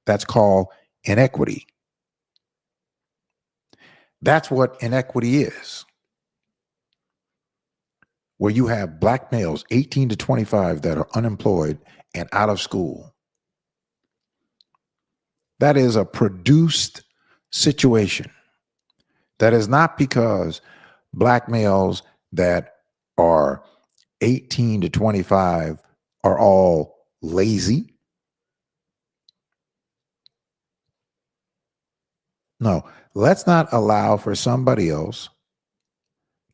That's called inequity. That's what inequity is. Where you have Black males 18 to 25 that are unemployed and out of school. That is a produced situation. That is not because Black males that are 18 to 25 are all lazy. No, let's not allow for somebody else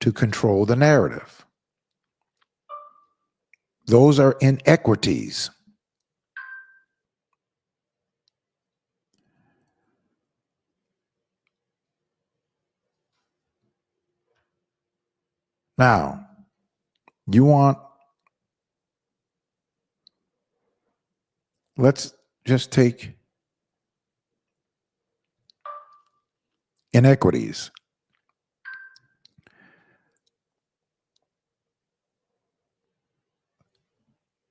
to control the narrative. Those are inequities. Now, you want, let's just take inequities.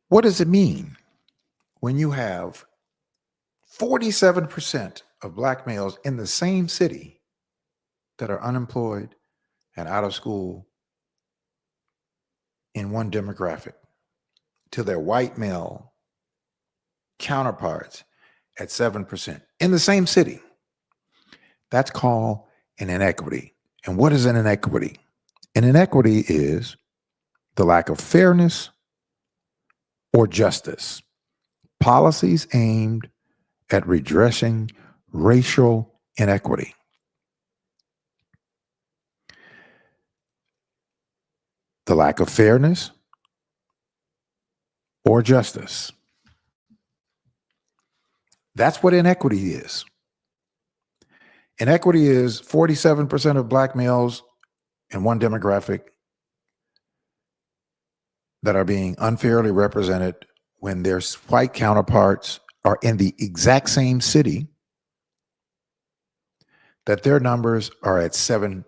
What does it mean when you have 47% of black males in the same city that are unemployed and out of school in one demographic to their white male counterparts at 7% in the same city? That's called an inequity. And what is an inequity? An inequity is the lack of fairness or justice. Policies aimed at redressing racial inequity. The lack of fairness or justice. That's what inequity is. Inequity is 47% of black males in one demographic that are being unfairly represented when their white counterparts are in the exact same city, that their numbers are at 7%.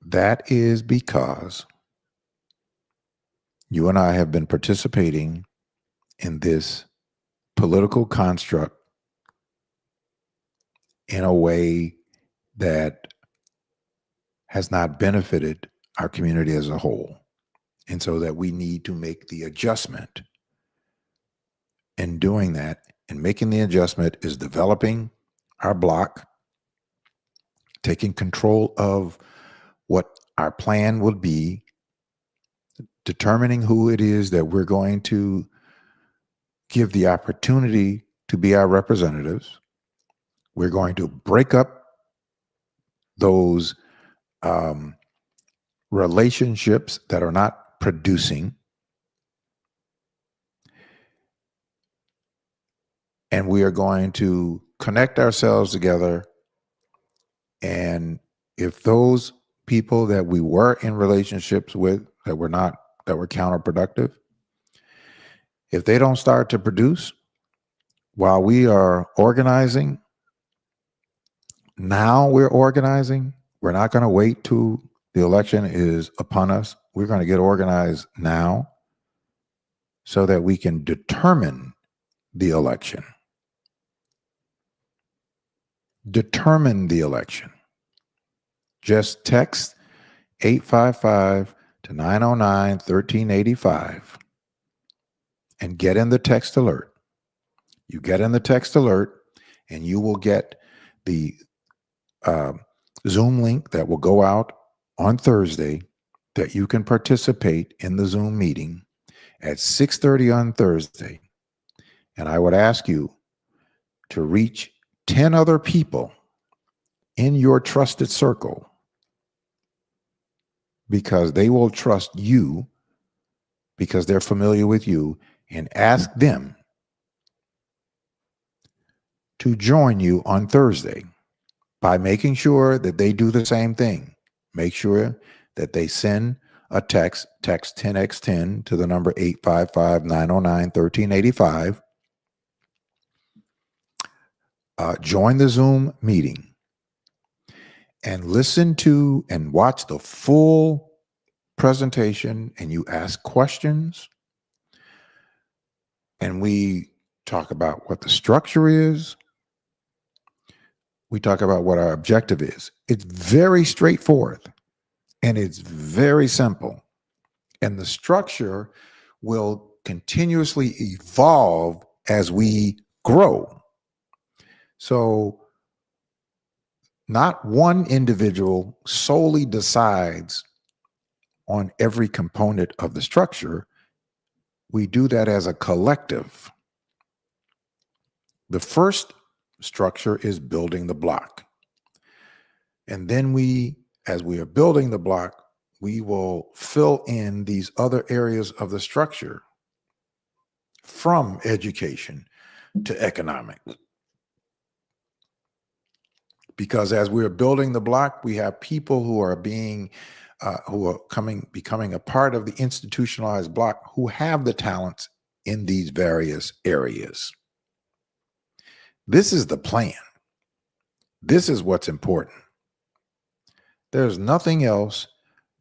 That is because you and I have been participating in this political construct in a way that has not benefited our community as a whole. And so that we need to make the adjustment. And doing that and making the adjustment is developing our block, taking control of what our plan would be, determining who it is that we're going to give the opportunity to be our representatives. We're going to break up those relationships that are not producing. And we are going to connect ourselves together. And if those people that we were in relationships with that were counterproductive, if they don't start to produce while we are organizing, now we're organizing. We're not going to wait till the election is upon us. We're going to get organized now so that we can determine the election. Determine the election. Just text 855 to 909-1385 and get in the text alert. You get in the text alert and you will get the Zoom link that will go out on Thursday that you can participate in the Zoom meeting at 6:30 on Thursday. And I would ask you to reach 10 other people in your trusted circle because they will trust you because they're familiar with you, and ask them to join you on Thursday by making sure that they do the same thing. Make sure that they send a text 10x10 to the number 855-909-1385. Join the Zoom meeting and listen to and watch the full presentation, and you ask questions. And we talk about what the structure is. We talk about what our objective is. It's very straightforward and it's very simple. And the structure will continuously evolve as we grow. So not one individual solely decides on every component of the structure. We do that as a collective. The first structure is building the block. And then as we are building the block, we will fill in these other areas of the structure, from education to economics. Because as we're building the block, we have people who are becoming a part of the institutionalized block, who have the talents in these various areas. This is the plan. This is what's important. There's nothing else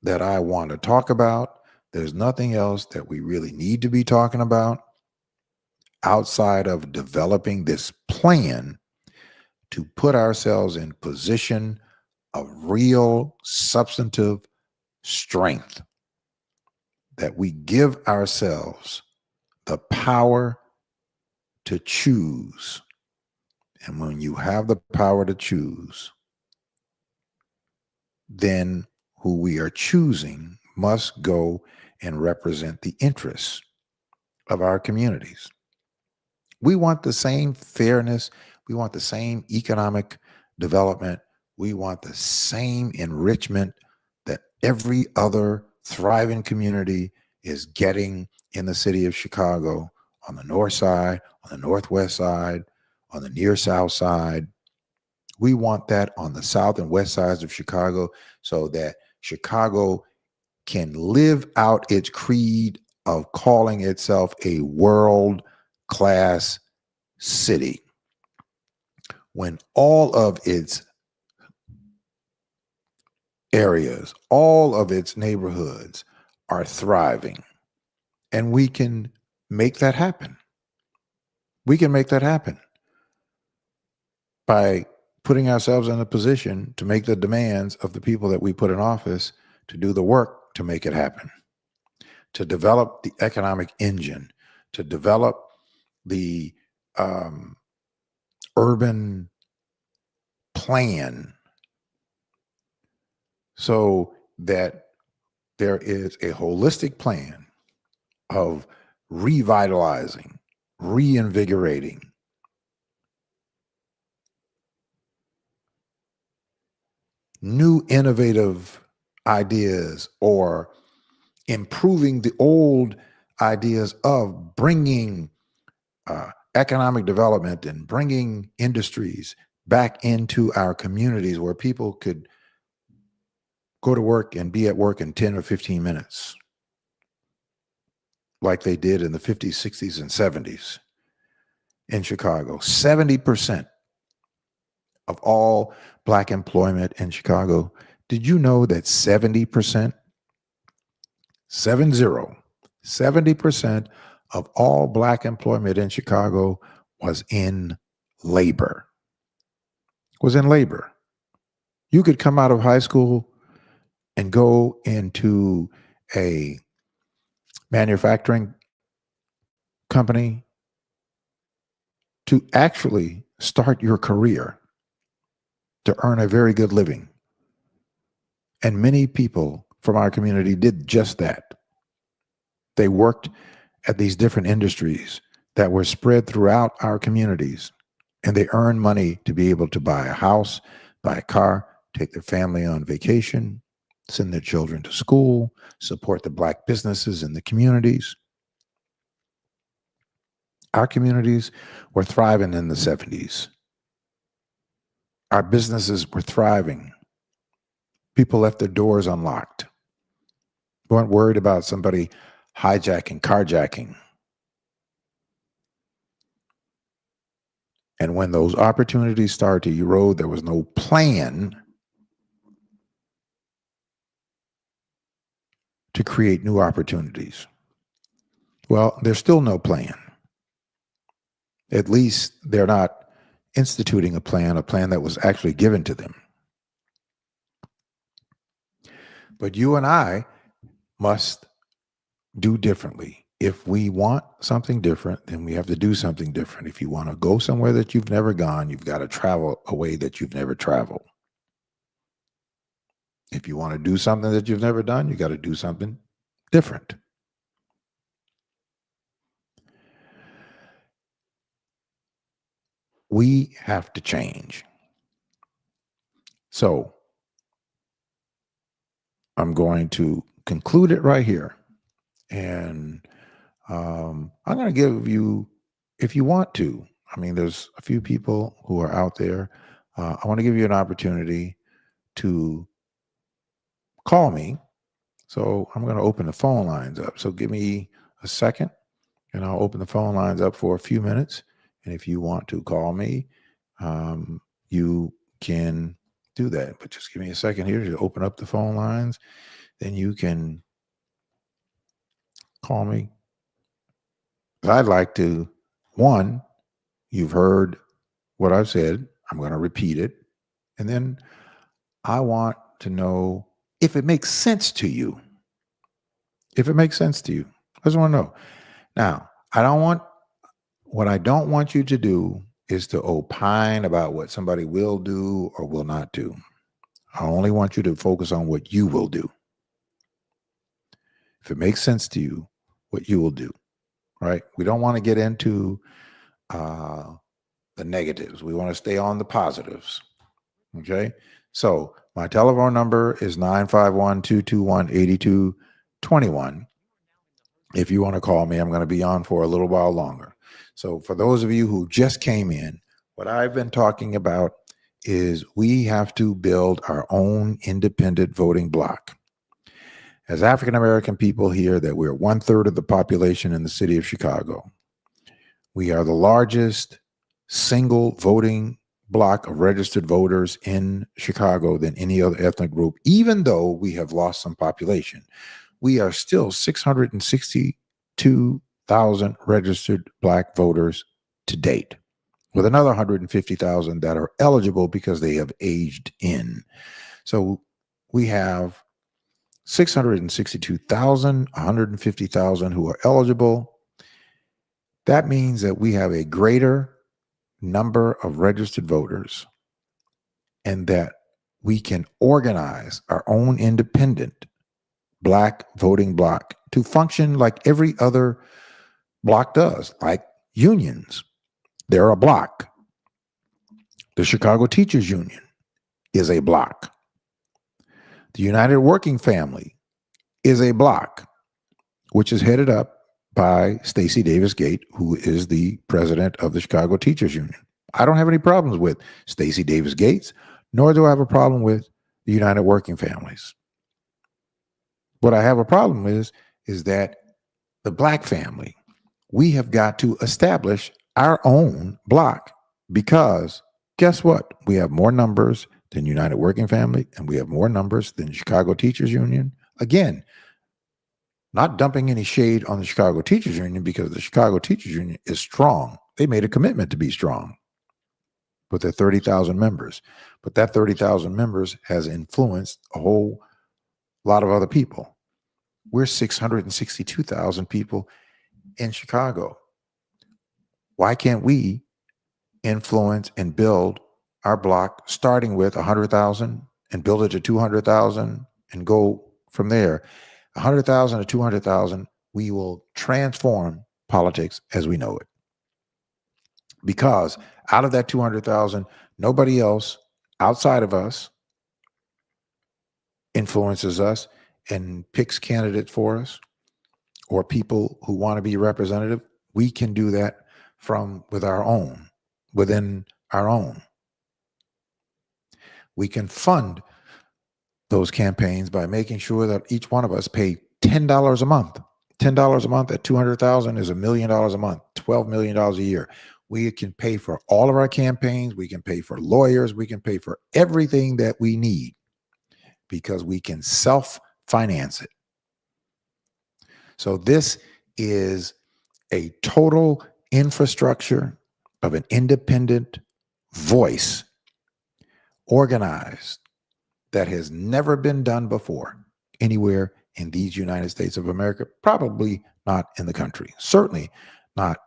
that I want to talk about. There's nothing else that we really need to be talking about outside of developing this plan to put ourselves in position of real substantive strength, that we give ourselves the power to choose. And when you have the power to choose, then who we are choosing must go and represent the interests of our communities. We want the same fairness. We want the same economic development. We want the same enrichment that every other thriving community is getting in the city of Chicago, on the north side, on the northwest side, on the near south side. We want that on the south and west sides of Chicago, so that Chicago can live out its creed of calling itself a world-class city, when all of its areas, all of its neighborhoods are thriving. And we can make that happen. We can make that happen by putting ourselves in a position to make the demands of the people that we put in office to do the work to make it happen, to develop the economic engine, to develop the urban plan, so that there is a holistic plan of revitalizing, reinvigorating, new innovative ideas, or improving the old ideas of bringing economic development and bringing industries back into our communities, where people could go to work and be at work in 10 or 15 minutes, like they did in the 50s, 60s, and 70s in Chicago. 70% of all Black employment in Chicago. Did you know that 70%, 70% of all Black employment in Chicago was in labor? You could come out of high school and go into a manufacturing company to actually start your career, to earn a very good living. And many people from our community did just that. They worked at these different industries that were spread throughout our communities, and they earned money to be able to buy a house, buy a car, take their family on vacation, send their children to school, support the Black businesses in the communities. Our communities were thriving in the 70s. Our businesses were thriving. People left their doors unlocked. Weren't worried about somebody hijacking, carjacking. And when those opportunities started to erode, there was no plan to create new opportunities. Well, there's still no plan. At least they're not instituting a plan that was actually given to them. But you and I must do differently. If we want something different, then we have to do something different. If you want to go somewhere that you've never gone, you've got to travel a way that you've never traveled. If you want to do something that you've never done, you got to do something different. We have to change. So I'm going to conclude it right here. And I'm going to give you, if you want to, I mean, there's a few people who are out there. I want to give you an opportunity to call me. So I'm going to open the phone lines up. So give me a second and I'll open the phone lines up for a few minutes. And if you want to call me, you can do that. But just give me a second here to open up the phone lines. Then you can call me. I'd like to, one, you've heard what I've said. I'm going to repeat it. And then I want to know if it makes sense to you. If it makes sense to you. I just want to know. Now, what I don't want you to do is to opine about what somebody will do or will not do. I only want you to focus on what you will do. If it makes sense to you, what you will do, right? We don't want to get into the negatives. We want to stay on the positives. Okay. So my telephone number is 951-221-8221. If you want to call me, I'm going to be on for a little while longer. So for those of you who just came in, what I've been talking about is we have to build our own independent voting bloc. As African-American people here, that we're 1/3 of the population in the city of Chicago. We are the largest single voting block of registered voters in Chicago than any other ethnic group, even though we have lost some population. We are still 662,000 registered Black voters to date, with another 150,000 that are eligible because they have aged in. So we have 662,000, 150,000 who are eligible. That means that we have a greater number of registered voters and that we can organize our own independent Black voting bloc to function like every other bloc does, like unions. They're a bloc. The Chicago Teachers Union is a bloc. The United Working Family is a bloc, which is headed up by Stacey Davis Gate, who is the president of the Chicago Teachers Union. I don't have any problems with Stacey Davis Gates, nor do I have a problem with the United Working Families. What I have a problem with is that the Black family, we have got to establish our own bloc because guess what? We have more numbers than United Working Family and we have more numbers than Chicago Teachers Union. Again, not dumping any shade on the Chicago Teachers Union because the Chicago Teachers Union is strong. They made a commitment to be strong with their 30,000 members. But that 30,000 members has influenced a whole lot of other people. We're 662,000 people in Chicago. Why can't we influence and build our block starting with 100,000 and build it to 200,000 and go from there? 100,000 to 200,000, we will transform politics as we know it. Because out of that 200,000, nobody else outside of us influences us and picks candidates for us or people who want to be representative. We can do that within our own. We can fund those campaigns by making sure that each one of us pay $10 a month. $10 a month at 200,000 is $1 million a month, $12 million a year. We can pay for all of our campaigns. We can pay for lawyers. We can pay for everything that we need because we can self-finance it. So this is a total infrastructure of an independent voice organized that has never been done before anywhere in these United States of America, probably not in the country, certainly not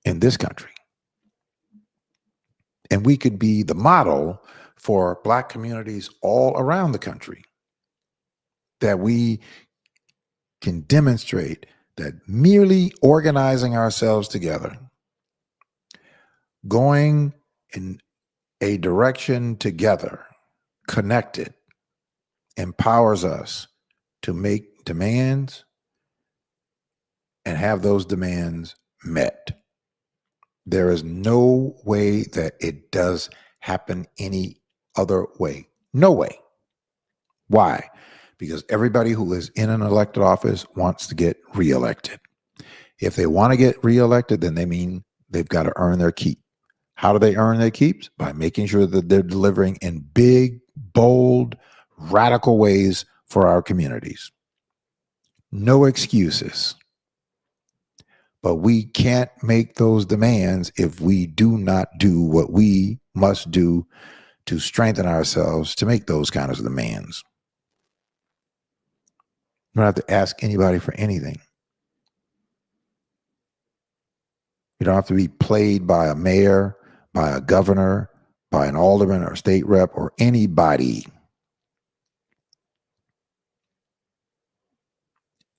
in this country. And we could be the model for Black communities all around the country, that we can demonstrate that merely organizing ourselves together, going in a direction together, connected, empowers us to make demands and have those demands met. There is no way that it does happen any other way. No way. Why? Because everybody who is in an elected office wants to get reelected. If they want to get reelected, then they mean they've got to earn their keep. How do they earn their keeps? By making sure that they're delivering in big, bold, radical ways for our communities. No excuses. But we can't make those demands if we do not do what we must do to strengthen ourselves to make those kinds of demands. You don't have to ask anybody for anything. You don't have to be played by a mayor, by a governor, by an alderman or state rep or anybody.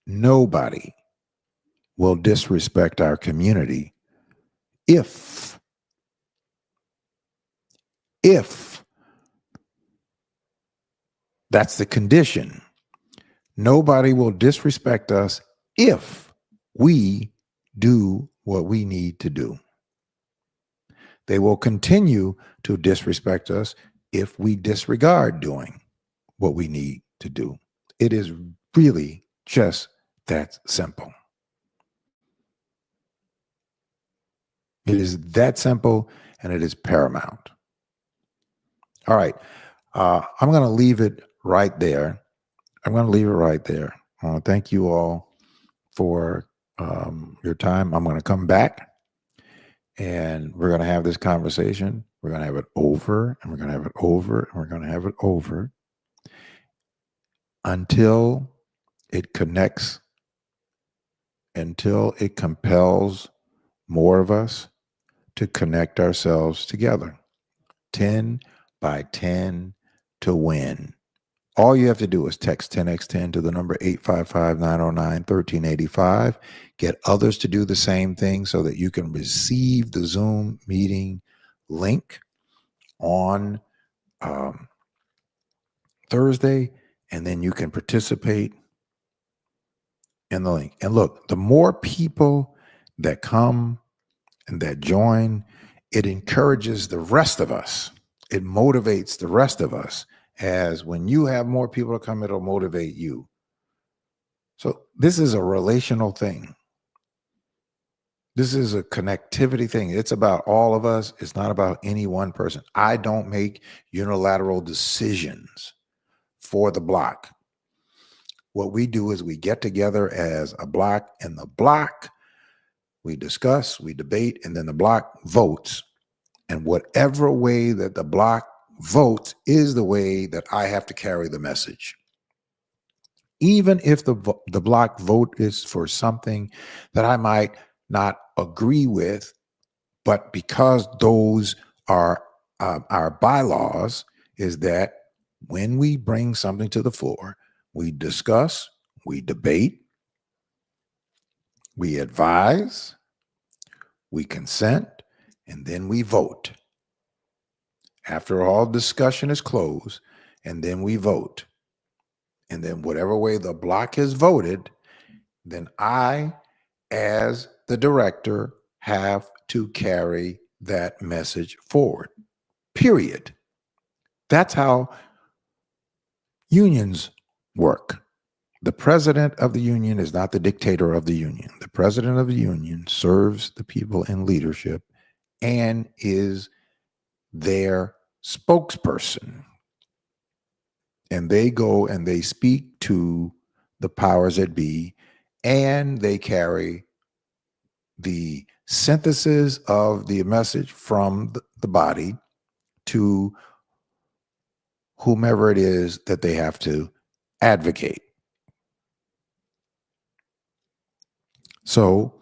Nobody will disrespect our community if that's the condition. Nobody will disrespect us if we do what we need to do. They will continue to disrespect us if we disregard doing what we need to do. It is really just that simple. It is that simple, and it is paramount. All right. I'm going to leave it right there. I want to thank you all for your time. I'm going to come back and we're going to have this conversation. We're going to have it over and we're going to have it over and we're going to have it over until it connects, until it compels more of us to connect ourselves together. 10 by 10 to win. All you have to do is text 10x10 to the number 855-909-1385. Get others to do the same thing so that you can receive the Zoom meeting link on Thursday, and then you can participate in the link. And look, the more people that come and that join, it encourages the rest of us. It motivates the rest of us. As when you have more people to come, it'll motivate you. So this is a relational thing. This is a connectivity thing. It's about all of us. It's not about any one person. I don't make unilateral decisions for the block. What we do is we get together as a block, and the block, we discuss, we debate, and then the block votes. And whatever way that the block votes is the way that I have to carry the message. Even if the block vote is for something that I might not agree with, but because those are our bylaws, is that when we bring something to the floor, we discuss, we debate, we advise, we consent, and then we vote. After all discussion is closed, and then we vote. And then whatever way the block has voted, then I, as the director, have to carry that message forward. Period. That's how unions work. The president of the union is not the dictator of the union. The president of the union serves the people in leadership and is their spokesperson. And they go and they speak to the powers that be, and they carry the synthesis of the message from the body to whomever it is that they have to advocate. So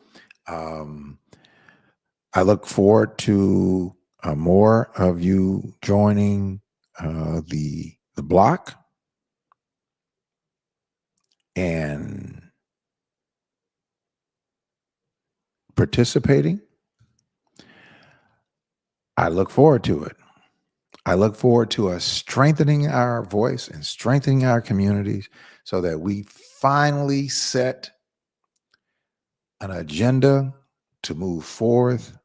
I look forward to more of you joining the block and participating, I look forward to it. I look forward to us strengthening our voice and strengthening our communities so that we finally set an agenda to move forth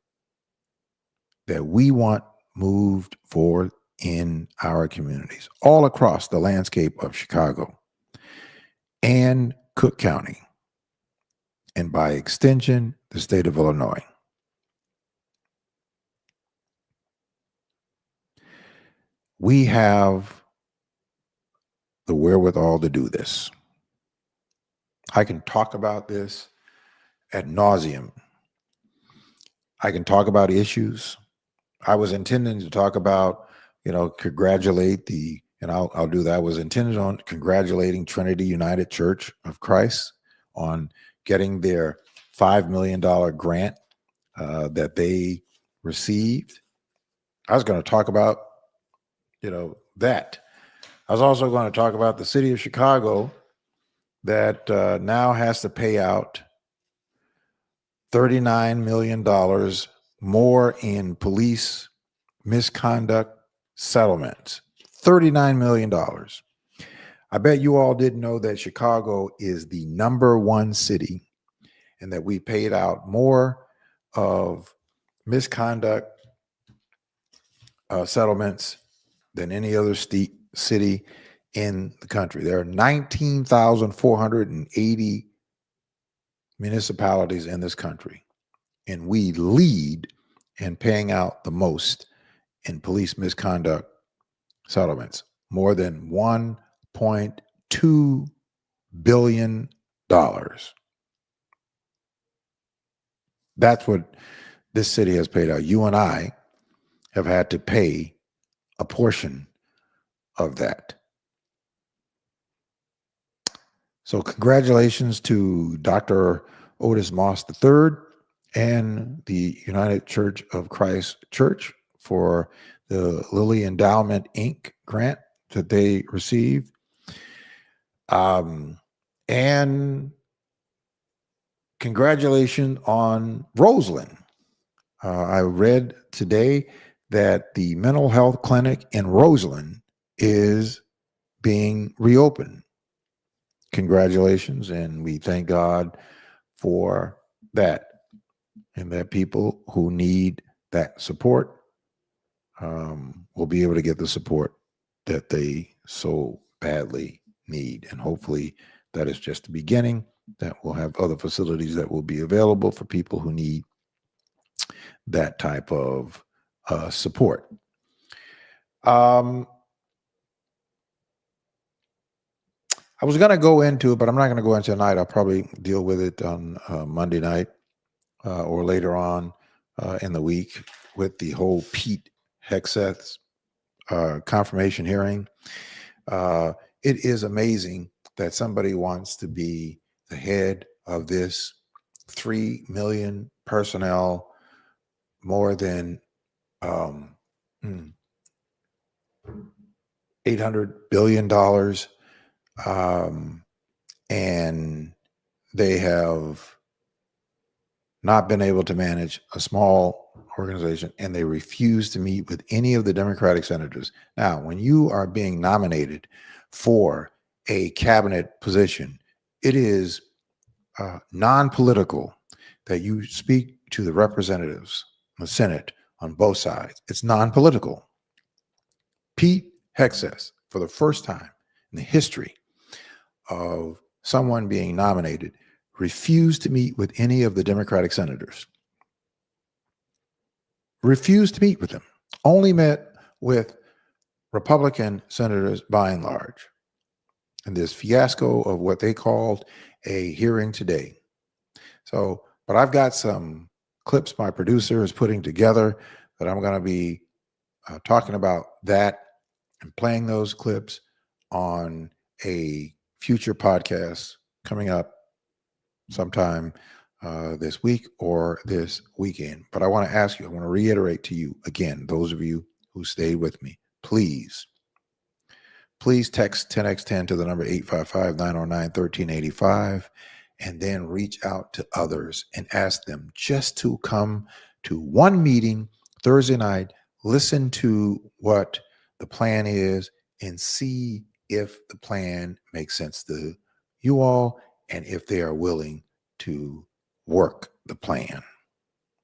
that we want moved forward in our communities all across the landscape of Chicago and Cook County, and by extension, the state of Illinois. We have the wherewithal to do this. I can talk about this ad nauseum. I can talk about issues. I was intending to talk about, congratulate and I'll do that. I was intended on congratulating Trinity United Church of Christ on getting their $5 million grant that they received. I was going to talk about, that. I was also going to talk about the city of Chicago that now has to pay out $39 million more in police misconduct settlements. $39 million. I bet you all didn't know that Chicago is the number one city and that we paid out more of misconduct settlements than any other city in the country. There are 19,480 municipalities in this country, and we lead in paying out the most in police misconduct settlements, more than $1.2 billion. That's what this city has paid out. You and I have had to pay a portion of that. So congratulations to Dr. Otis Moss III and the United Church of Christ Church for the Lilly Endowment, Inc. grant that they received. And congratulations on Roseland. I read today that the mental health clinic in Roseland is being reopened. Congratulations, and we thank God for that, and that people who need that support will be able to get the support that they so badly need. And hopefully that is just the beginning, that we'll have other facilities that will be available for people who need that type of support. I was going to go into it, but I'm not going to go into it tonight. I'll probably deal with it on Monday night or later on in the week with the whole Pete Hegseth confirmation hearing. It is amazing that somebody wants to be the head of this 3 million personnel, more than $800 billion. And they have not been able to manage a small organization, and they refuse to meet with any of the Democratic senators. Now, when you are being nominated for a cabinet position, it is non-political that you speak to the representatives in the Senate on both sides. It's non-political. Pete Hegseth, for the first time in the history of someone being nominated, refused to meet with any of the Democratic senators. Refused to meet with them. Only met with Republican senators by and large. And this fiasco of what they called a hearing today. So, but I've got some clips my producer is putting together that I'm going to be talking about that and playing those clips on a future podcast coming up sometime this week or this weekend. But I want to ask you, I want to reiterate to you again, those of you who stayed with me, please please text 10x10 to the number 855-909-1385, and then reach out to others and ask them just to come to one meeting Thursday night, listen to what the plan is, and see if the plan makes sense to you all and if they are willing to work the plan.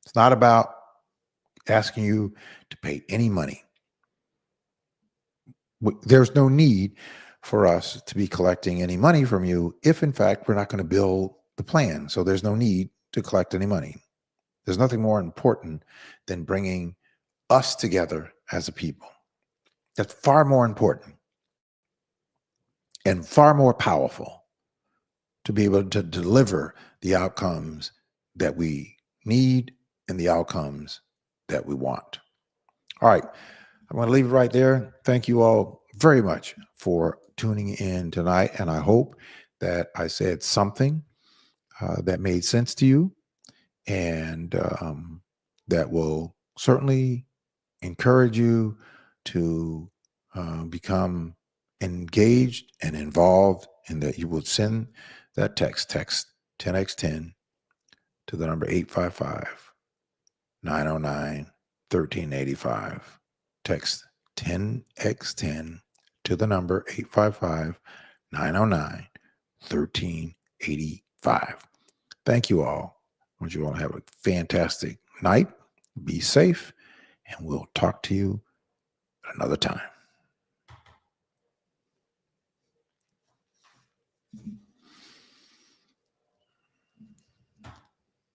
It's not about asking you to pay any money. There's no need for us to be collecting any money from you if, in fact, we're not going to build the plan. So there's no need to collect any money. There's nothing more important than bringing us together as a people. That's far more important and far more powerful to be able to deliver the outcomes that we need and the outcomes that we want. All right. I'm going to leave it right there. Thank you all very much for tuning in tonight. And I hope that I said something that made sense to you and that will certainly encourage you to become engaged and involved, and that you will send that text 10x10 to the number 855-909-1385. Text 10x10 to the number 855-909-1385. Thank you all. I want you all to have a fantastic night. Be safe, and we'll talk to you another time.